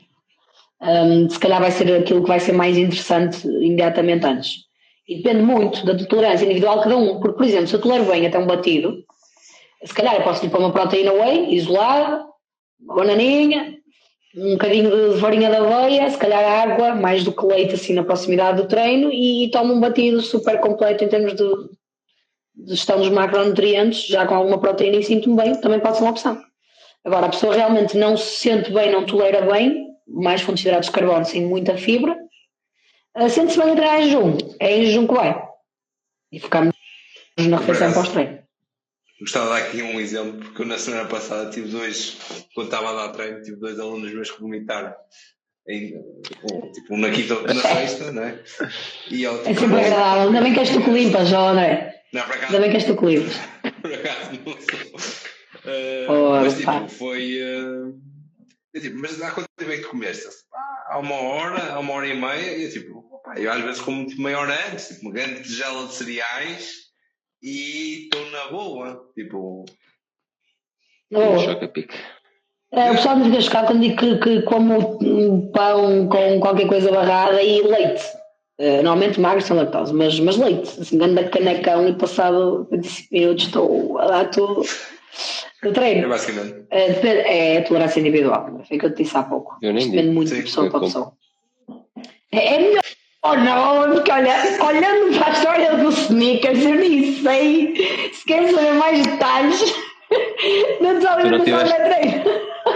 [SPEAKER 2] Se calhar vai ser aquilo que vai ser mais interessante imediatamente antes. E depende muito da tolerância individual de cada um, porque, por exemplo, se eu tolero bem até um batido, se calhar eu posso lhe pôr uma proteína whey, isolada, uma bananinha, um bocadinho de farinha de aveia, se calhar água, mais do que leite assim na proximidade do treino, e tomo um batido super completo em termos de gestão dos macronutrientes, já com alguma proteína e sinto-me bem, também pode ser uma opção. Agora, a pessoa realmente não se sente bem, não tolera bem, mais fontes de hidratos de carbono sem muita fibra, sente-se bem entrar em jejum. É em jejum que vai. E focamos na refeição pós-treino.
[SPEAKER 1] Gostava de dar aqui um exemplo, porque eu na semana passada tive quando estava a dar treino, tive 2 alunos meus que vomitaram. Tipo, na quinta ou na sexta, não é? E eu, tipo,
[SPEAKER 2] é sempre agradável. Ainda bem que és tu que limpas, André.
[SPEAKER 1] Não, por acaso.
[SPEAKER 2] Ainda bem que és tu que limpas.
[SPEAKER 1] Por acaso não sou. Mas tipo, foi. Mas há quanto tempo é que tu comeste? Há 1 hora e meia. E eu tipo, eu às vezes como tipo, meia hora antes, tipo, uma grande tigela de cereais e estou na boa. Tipo.
[SPEAKER 3] Choca-pique.
[SPEAKER 2] O pessoal me fica chocado quando digo que como pão com qualquer coisa barrada e leite. Normalmente magro sem lactose, mas leite. Assim, anda canecão e passado 25 minutos estou a dar tudo no treino.
[SPEAKER 1] É basicamente.
[SPEAKER 2] É a tolerância individual. Foi o que eu te disse há pouco. Depende muito de pessoa para pessoa. É melhor não, porque olhando para a história do Snickers, eu nem sei se quer saber mais detalhes. Não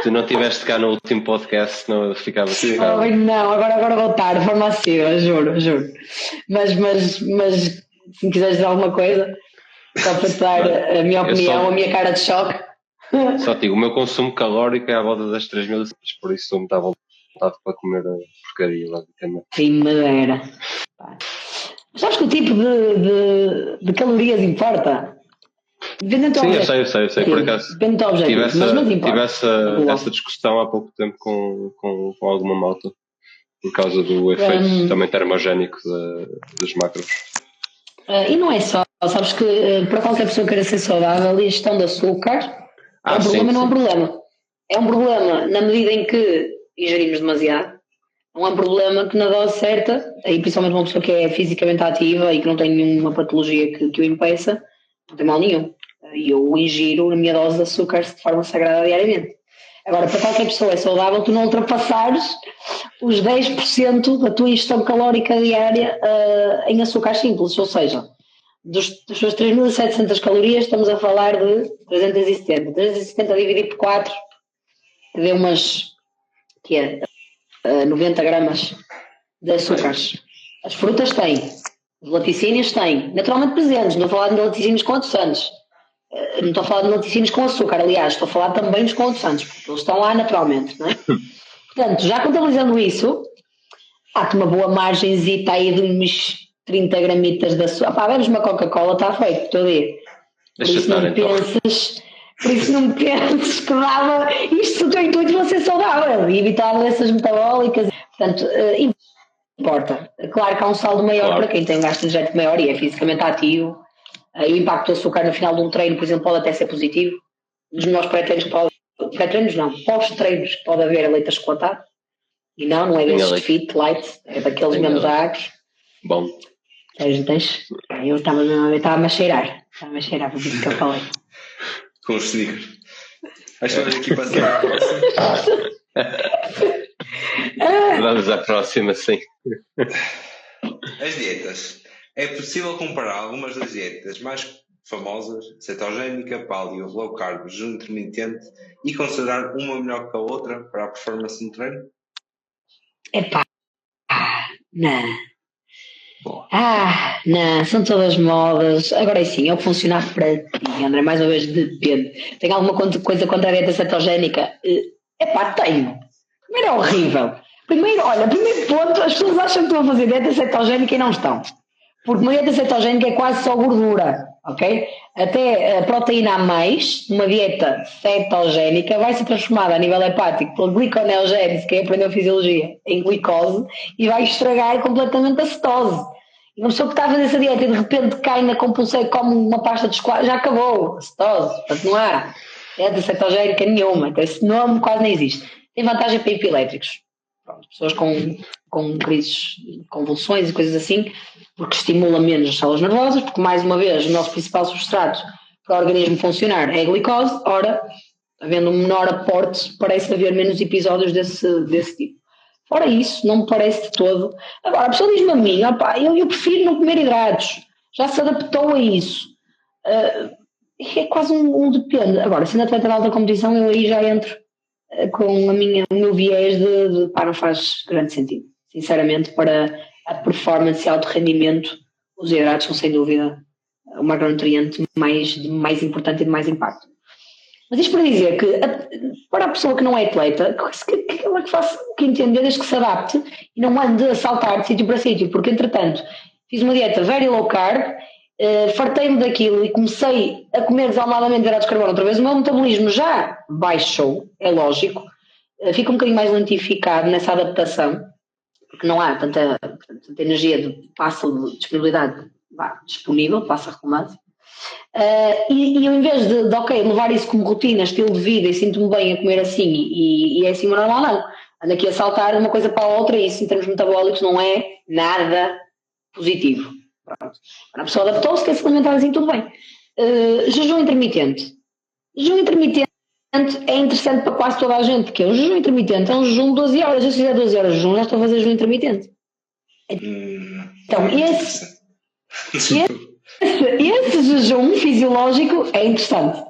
[SPEAKER 3] Tu não estiveste cá no último podcast, senão eu ficava chocado.
[SPEAKER 2] Não, agora vou estar, de forma acessível, juro. Mas se me quiseres dizer alguma coisa, só para te dar a minha opinião, a minha cara de choque.
[SPEAKER 3] Só digo, o meu consumo calórico é à volta das 3.000, por isso estou muito à vontade para comer a porcaria, basicamente.
[SPEAKER 2] Sim, me dera. Sabes que o tipo de calorias importa?
[SPEAKER 3] Sim, eu sei, por acaso tive essa discussão há pouco tempo com alguma malta por causa do efeito também termogénico dos macros.
[SPEAKER 2] E não é só, sabes que para qualquer pessoa queira ser saudável, a ingestão de açúcar é um problema, não é um problema. É um problema na medida em que ingerimos demasiado. Não é um problema que na dose certa, aí principalmente uma pessoa que é fisicamente ativa e que não tem nenhuma patologia que o impeça, não tem mal nenhum. E eu ingiro a minha dose de açúcar de forma sagrada diariamente. Agora, para qualquer pessoa é saudável tu não ultrapassares os 10% da tua ingestão calórica diária em açúcares simples, ou seja, das suas 3.700 calorias estamos a falar de 370. 370 dividido por 4 deu umas 90 gramas de açúcares. As frutas têm, os laticínios têm, naturalmente presentes, não estou a falar de laticínios com adoçantes. Não estou a falar de laticínios com açúcar, aliás, estou a falar também dos com adoçantes, porque eles estão lá naturalmente, não é? Portanto, já contabilizando isso, há-te uma boa margenzita aí de uns 30 gramitas de açúcar. Bebes uma Coca-Cola, está feito, todo dia. Por isso não me penses que dava isto, o teu intuito de ser saudável e evitar doenças metabólicas. Portanto, importa. Claro que há um saldo maior para quem tem um gasto energético maior e é fisicamente ativo. E o impacto do açúcar no final de um treino, por exemplo, pode até ser positivo. Nos nossos pós-treinos pode haver leite achocolatado. E não é desses fit, light, é daqueles mesmo agros.
[SPEAKER 3] Bom.
[SPEAKER 2] Tens? Eu estava-me a cheirar. Estava-me a cheirar, por isso que eu falei.
[SPEAKER 1] Com os sneakers. Acho que vamos aqui passar à próxima.
[SPEAKER 3] Vamos à próxima, sim.
[SPEAKER 1] As dietas. É possível comparar algumas das dietas mais famosas, cetogénica, paleo, low carb, jejum intermitente, e considerar uma melhor que a outra para a performance no treino?
[SPEAKER 2] Não, são todas modas. Agora é sim, é o que funcionar para ti, André, mais uma vez depende. Tem alguma coisa contra a dieta cetogénica? Tenho. Primeiro é horrível. Primeiro ponto, as pessoas acham que estão a fazer dieta cetogénica e não estão. Porque uma dieta cetogénica é quase só gordura, ok? Até a proteína a mais, numa dieta cetogénica, vai ser transformada a nível hepático pela gliconeogênese, quem aprendeu fisiologia, em glicose, e vai estragar completamente a cetose. E uma pessoa que está a fazer essa dieta e de repente cai na compulsão e come uma pasta de chocolate, já acabou a cetose. Portanto, não há dieta cetogénica nenhuma. Então, esse nome quase não existe. Tem vantagem para epilétricos. Pronto, pessoas com crises, convulsões e coisas assim, porque estimula menos as células nervosas, porque mais uma vez o nosso principal substrato para o organismo funcionar é a glicose. Ora, havendo um menor aporte, parece haver menos episódios desse tipo. Fora isso, não me parece de todo. Agora, a pessoa diz-me a mim, eu prefiro não comer hidratos, já se adaptou a isso. é quase um depende. Agora, sendo atleta de alta competição, eu aí já entro com o meu viés de não faz grande sentido. Sinceramente, para a performance e alto rendimento, os hidratos são sem dúvida o macronutriente mais importante e de mais impacto. Mas isto para dizer que para a pessoa que não é atleta, que ela que faça o que entender, desde que se adapte e não ande a saltar de sítio para sítio, porque entretanto fiz uma dieta very low carb, fartei-me daquilo e comecei a comer desalmadamente hidratos de carbono outra vez, o meu metabolismo já baixou, é lógico, fica um bocadinho mais lentificado nessa adaptação, porque não há tanta energia de disponibilidade disponível, passa reclamado. E eu, em vez de levar isso como rotina, estilo de vida e sinto-me bem a comer assim e é assim o normal, não. Ando aqui a saltar de uma coisa para a outra e isso em termos metabólicos não é nada positivo. Pronto. A pessoa adaptou-se, quer se alimentar assim, tudo bem. Jejum intermitente. Jejum intermitente é interessante para quase toda a gente, porque o jejum intermitente é um jejum de 12 horas. Se eu fizer 12 horas de jejum, já estou a fazer jejum intermitente. Então, esse jejum fisiológico é interessante.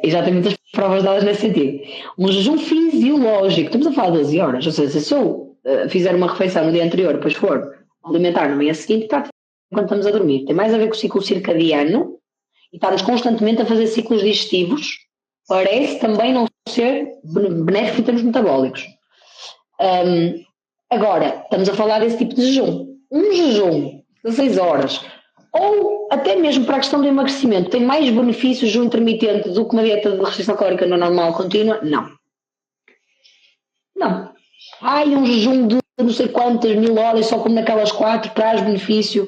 [SPEAKER 2] E já tem muitas provas dadas nesse sentido. Um jejum fisiológico, estamos a falar de 12 horas, ou seja, se eu fizer uma refeição no dia anterior, depois for alimentar no dia seguinte, enquanto estamos a dormir, tem mais a ver com o ciclo circadiano e estamos constantemente a fazer ciclos digestivos, parece também não ser benéfico em termos metabólicos. Agora, estamos a falar desse tipo de jejum. Um jejum de 16 horas, ou até mesmo para a questão do emagrecimento, tem mais benefícios jejum intermitente do que uma dieta de restrição calórica no normal contínua? Não. Um jejum de não sei quantas mil horas, só como naquelas 4, traz benefício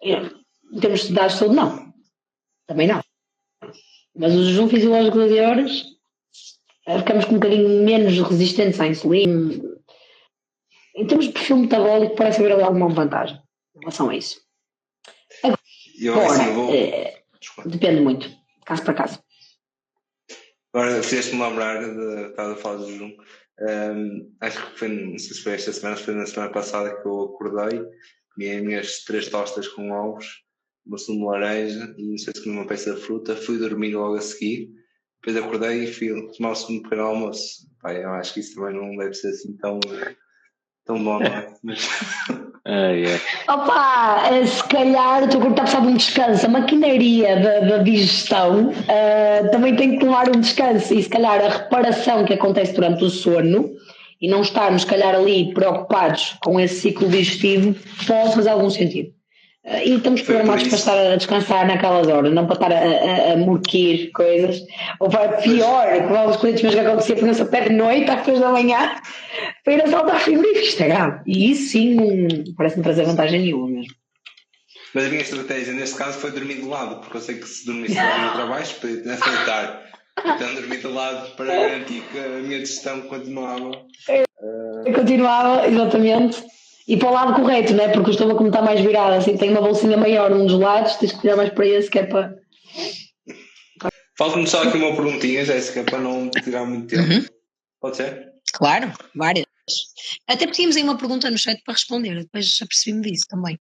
[SPEAKER 2] em termos de dados de saúde? Não. Também não. Mas o jejum fisiológico de 12 horas, ficamos com um bocadinho menos resistentes à insulina. Em termos de perfil metabólico, parece haver alguma vantagem em relação a isso. Depende muito, caso para caso.
[SPEAKER 1] Agora, fizeste-me lembrar de estar a falar do jejum. Acho que foi, não sei se foi esta semana, foi na semana passada que eu acordei, comi as minhas 3 tostas com ovos, uma sumo de laranja e não sei se comi uma peça de fruta, fui dormir logo a seguir, depois acordei e fui tomar o segundo pequeno almoço. Eu acho que isso também não deve ser assim tão bom, não é?
[SPEAKER 2] Opa, se calhar o teu corpo está a precisar de um descanso. A maquinaria da digestão também tem que tomar um descanso. E se calhar a reparação que acontece durante o sono e não estarmos, se calhar, ali preocupados com esse ciclo digestivo pode fazer algum sentido. E estamos programados para estar a descansar naquelas horas, não para estar a morquir coisas. Ou para pior, que vão os clientes meus que acontecia, porque até de noite às 3 da manhã para ir a saltar frigoríficos, está grave. E isso sim parece-me trazer vantagem nenhuma mesmo.
[SPEAKER 1] Mas a minha estratégia neste caso foi dormir de lado, porque eu sei que se dormisse para baixo podia aceitar. Então dormi de lado para garantir que a minha digestão continuava.
[SPEAKER 2] Continuava, exatamente. E para o lado correto, não é? Porque o estômago como está mais virado, assim, tem uma bolsinha maior num dos lados, tens que tirar mais para esse, que é para...
[SPEAKER 1] Falta-me só aqui uma perguntinha, Jéssica, para não tirar muito tempo. Pode ser?
[SPEAKER 4] Claro, várias. Até porque tínhamos aí uma pergunta no chat para responder, depois já percebi-me disso também.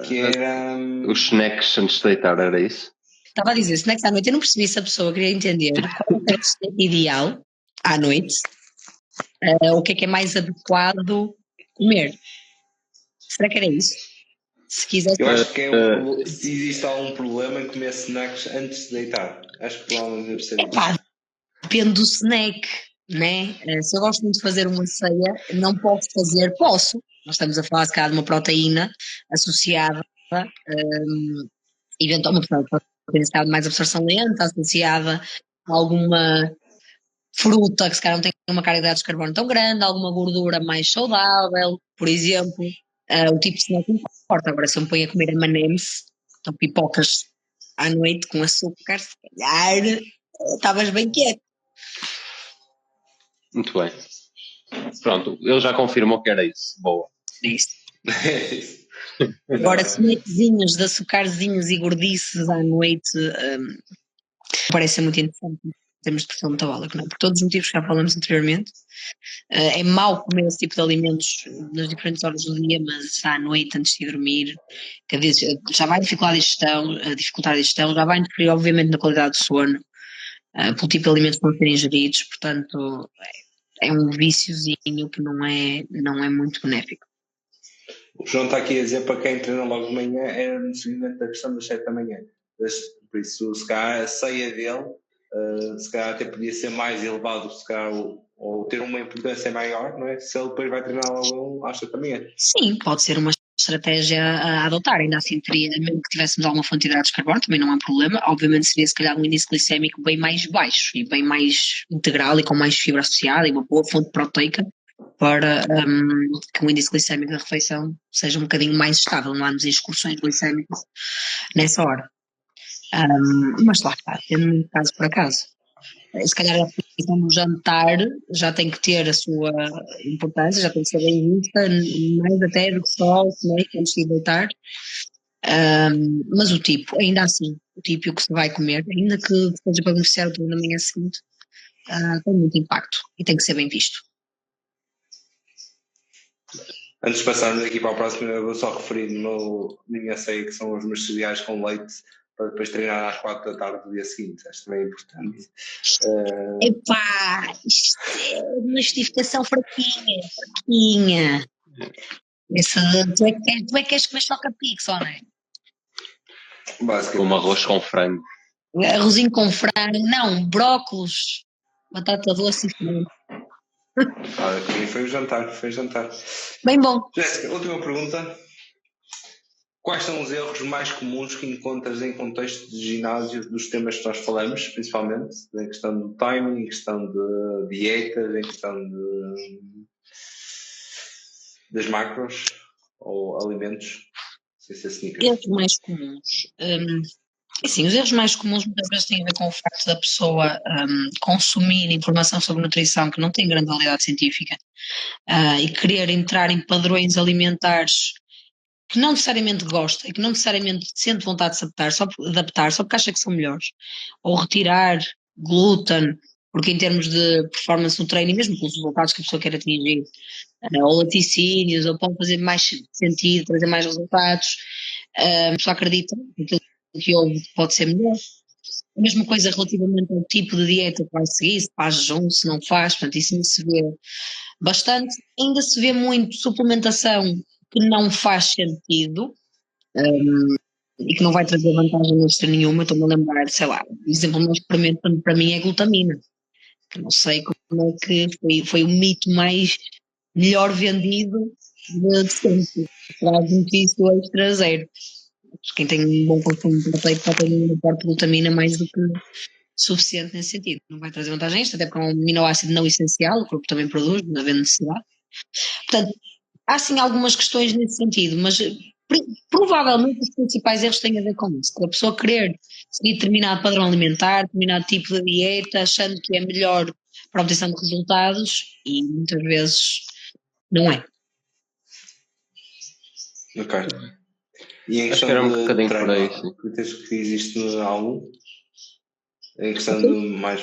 [SPEAKER 1] Que era...
[SPEAKER 3] Os snacks antes de deitar, era isso?
[SPEAKER 4] Estava a dizer, snacks à noite, eu não percebi se a pessoa queria entender qual é o snack ideal à noite, o que é mais adequado comer. Será que era isso? Se quiser...
[SPEAKER 1] Eu acho que se existe algum problema em comer snacks antes de deitar. Acho que provavelmente deve ser isso.
[SPEAKER 4] Depende do snack, né? Se eu gosto muito de fazer uma ceia, não posso fazer, posso. Nós estamos a falar, se calhar, de uma proteína associada, eventualmente, uma proteína de mais absorção lenta, associada a alguma fruta que se calhar não tem uma carga de hidratos de carbono tão grande, alguma gordura mais saudável, por exemplo. O tipo de snack importa. Agora, se eu me ponho a comer M&M's, então pipocas à noite com açúcar, se calhar estavas bem quieto.
[SPEAKER 3] Muito bem. Pronto, ele já confirmou que era isso. Boa.
[SPEAKER 4] Isso. Agora, snackzinhos de açucarzinhos e gordices à noite parece muito interessante. termos de pressão metabólica, não é? Por todos os motivos que já falamos anteriormente. É mau comer esse tipo de alimentos nas diferentes horas do dia, mas à noite, antes de dormir, que às vezes já vai dificultar a digestão, já vai interferir, obviamente, na qualidade do sono, pelo tipo de alimentos que vão ser ingeridos, portanto, é um viciozinho que não é muito benéfico.
[SPEAKER 1] O João está aqui a dizer para quem treina logo de manhã era no seguimento da questão das 7 da manhã. Por isso, se calhar a ceia dele, se calhar até podia ser mais elevado, se calhar, ou ter uma importância maior, não é? Se ele depois vai treinar logo às 7 da manhã.
[SPEAKER 4] Sim, pode ser uma estratégia a adotar, ainda assim teria, mesmo que tivéssemos alguma fonte de hidratos de carbono, também não há problema, obviamente seria se calhar um índice glicémico bem mais baixo e bem mais integral e com mais fibra associada e uma boa fonte proteica para que o índice glicémico da refeição seja um bocadinho mais estável, não andamos em excursões glicémicas nessa hora. Mas lá está, tendo de caso por acaso. Se calhar a refeição no jantar já tem que ter a sua importância, já tem que ser bem vista, mais até do que só o snack antes de deitar. Mas o tipo, ainda assim, o tipo e o que se vai comer, ainda que seja para beneficiar o dia na manhã seguinte, tem muito impacto e tem que ser bem visto.
[SPEAKER 1] Antes de passarmos aqui para a próxima, eu vou só referir no minha ceia que são os meus cereais com leite para depois treinar às 4 da tarde do dia seguinte. Acho também importante.
[SPEAKER 4] Epá, isto é uma justificação fraquinha. Tu é que queres comer choca-pix, ou não é?
[SPEAKER 3] Com arroz com frango.
[SPEAKER 4] Arrozinho com frango, não, brócolos, batata doce e frango.
[SPEAKER 1] Aqui foi o jantar.
[SPEAKER 4] Bem bom.
[SPEAKER 1] Jéssica, última pergunta. Quais são os erros mais comuns que encontras em contexto de ginásio dos temas que nós falamos, principalmente em questão do timing, em questão de dietas, em questão das macros ou alimentos? Sem ser sneakers.
[SPEAKER 4] Erros mais comuns. Sim, os erros mais comuns muitas vezes têm a ver com o facto da pessoa consumir informação sobre nutrição que não tem grande validade científica e querer entrar em padrões alimentares que não necessariamente gosta e que não necessariamente sente vontade de se adaptar só porque acha que são melhores, ou retirar glúten, porque em termos de performance no treino e mesmo com os resultados que a pessoa quer atingir, ou laticínios, ou pode fazer mais sentido, trazer mais resultados, a pessoa acredita que aquilo que houve pode ser melhor. A mesma coisa relativamente ao tipo de dieta que vai seguir, se faz jejum, se não faz, portanto isso não se vê bastante. Ainda se vê muito suplementação que não faz sentido e que não vai trazer vantagem extra nenhuma. Estou-me a lembrar, sei lá, o exemplo mais experimento para mim é a glutamina, que não sei como é que foi o mito mais melhor vendido de sempre. Traz benefício extra zero. Quem tem um bom consumo de proteico pode ter um aporte de glutamina mais do que suficiente nesse sentido. Não vai trazer vantagem extra, até porque é um aminoácido não essencial, o corpo também produz, não havendo necessidade. Portanto, há sim algumas questões nesse sentido, mas provavelmente os principais erros têm a ver com isso. A pessoa querer seguir determinado padrão alimentar, determinado tipo de dieta, achando que é melhor para a obtenção de resultados e muitas vezes não é.
[SPEAKER 1] Ok. E em questão de treino, que existe no A1, em questão de mais...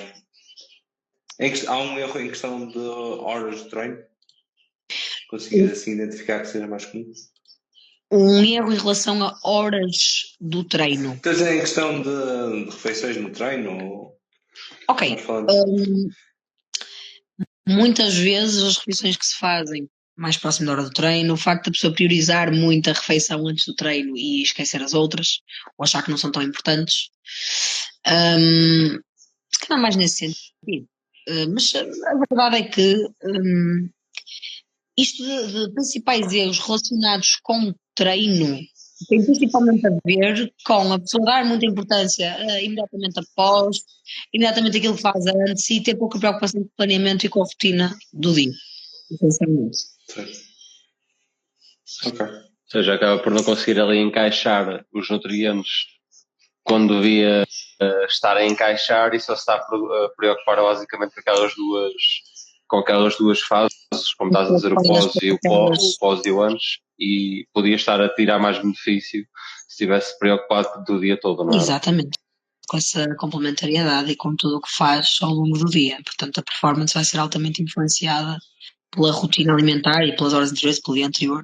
[SPEAKER 1] Há um erro em questão de horas de treino? Conseguires assim identificar que seja mais comum?
[SPEAKER 4] Um erro em relação a horas do treino.
[SPEAKER 1] Quer dizer, em questão de refeições no treino?
[SPEAKER 4] Ok. Muitas vezes as refeições que se fazem mais próximo da hora do treino, o facto da pessoa priorizar muito a refeição antes do treino e esquecer as outras, ou achar que não são tão importantes, se calhar mais nesse sentido. Mas a verdade é que isto de principais erros relacionados com treino tem principalmente a ver com a pessoa dar muita importância imediatamente após, imediatamente aquilo que faz antes e ter pouca preocupação com o planeamento e com a rotina do dia. Essencialmente.
[SPEAKER 1] Ok.
[SPEAKER 3] Ou seja, acaba por não conseguir ali encaixar os nutrientes quando devia estar a encaixar e só se está a preocupar basicamente com aquelas duas fases, como estás a dizer, o pós e o antes, e podia estar a tirar mais benefício se estivesse preocupado do dia todo, não é?
[SPEAKER 4] Exatamente. com essa complementariedade e com tudo o que faz ao longo do dia. Portanto, a performance vai ser altamente influenciada pela rotina alimentar e pelas horas anteriores, pelo dia anterior.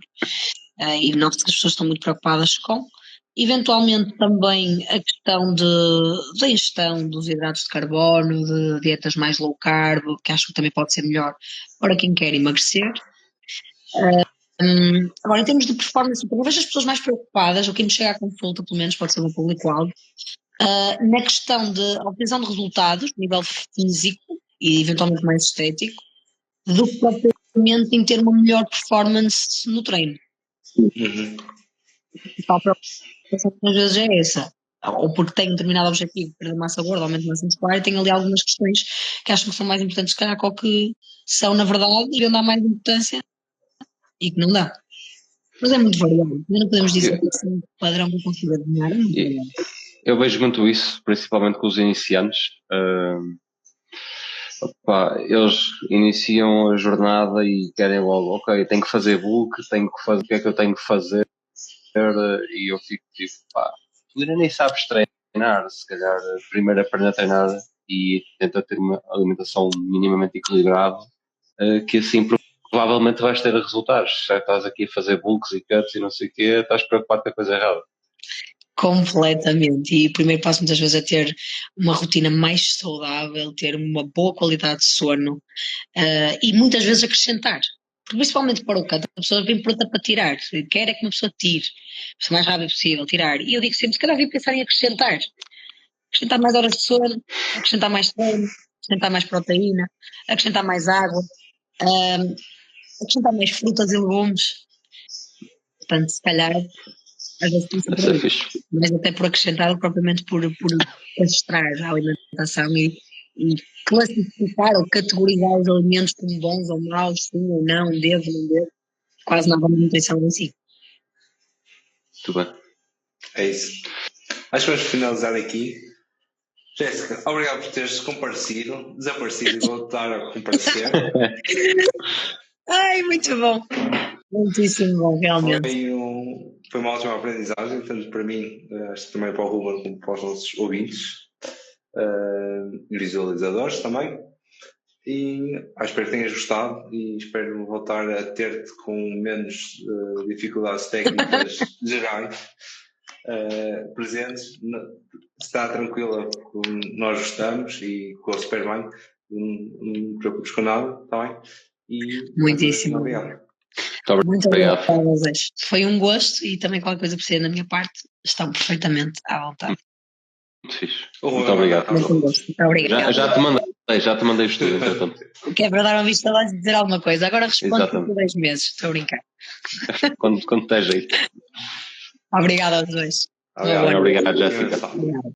[SPEAKER 4] E nota-se que as pessoas estão muito preocupadas com. Eventualmente também a questão da ingestão dos hidratos de carbono, de dietas mais low carb, que acho que também pode ser melhor para quem quer emagrecer. Agora, em termos de performance, eu vejo as pessoas mais preocupadas, ou quem me chega à consulta, pelo menos pode ser um público-alvo, na questão de obtenção de resultados, a nível físico e eventualmente mais estético, do que propriamente em ter uma melhor performance no treino. A preocupação às vezes é essa. Ou porque tem um determinado objetivo, perder massa gorda, aumento de massa muscular, e tem ali algumas questões que acham que são mais importantes, se calhar, que são, na verdade, e onde há mais importância e que não dá. Mas é muito variável. Não podemos dizer que é um padrão que consiga adivinhar.
[SPEAKER 3] Eu vejo muito isso, principalmente com os iniciantes. Eles iniciam a jornada e querem logo, ok, tenho que fazer bulk, tenho que fazer o que é que eu tenho que fazer, e eu fico tipo, tu ainda nem sabes treinar, se calhar primeiro aprende a treinar e tenta ter uma alimentação minimamente equilibrada, que assim provavelmente vais ter resultados. Já estás aqui a fazer bulks e cuts e não sei o quê, estás preocupado com a coisa errada.
[SPEAKER 4] Completamente. E o primeiro passo muitas vezes é ter uma rotina mais saudável, ter uma boa qualidade de sono e muitas vezes acrescentar. Porque principalmente para o canto, a pessoa vem pronta para tirar. Quer é que uma pessoa tire o mais rápido possível, tirar. E eu digo sempre, se calhar vim pensar em acrescentar. Acrescentar mais horas de sono, acrescentar mais treino, acrescentar mais proteína, acrescentar mais água, acrescentar mais frutas e legumes. Portanto, se calhar às vezes mas até por acrescentar, propriamente por extrair a alimentação e classificar ou categorizar os alimentos como bons ou maus, sim ou não, devo, não devo, quase nada de nutrição em si.
[SPEAKER 3] Muito bem.
[SPEAKER 1] É isso. Acho que vamos finalizar aqui. Jéssica, obrigado por teres comparecido, desaparecido e voltar a comparecer.
[SPEAKER 4] Ai, muito bom. Muitíssimo bom, realmente.
[SPEAKER 1] Foi uma ótima aprendizagem, tanto para mim, acho que também para o Ruben, como para os nossos ouvintes, visualizadores também. E espero que tenhas gostado e espero voltar a ter-te com menos dificuldades técnicas gerais presentes. Está tranquila, como nós gostamos e corre super bem. Não te preocupes com nada, está bem?
[SPEAKER 4] Muitíssimo
[SPEAKER 1] obrigado.
[SPEAKER 4] Muito obrigado. Foi um gosto e também qualquer coisa precisa da minha parte, estão perfeitamente à vontade.
[SPEAKER 3] Muito obrigado.
[SPEAKER 4] Muito obrigado.
[SPEAKER 3] Já te mandei o estudo, entretanto.
[SPEAKER 4] Que é para dar uma vista lá e dizer alguma coisa. Agora respondo por 2 meses, estou a brincar.
[SPEAKER 3] quando te jeito.
[SPEAKER 4] Obrigado aos dois.
[SPEAKER 3] Obrigado, Jéssica.
[SPEAKER 4] Obrigado.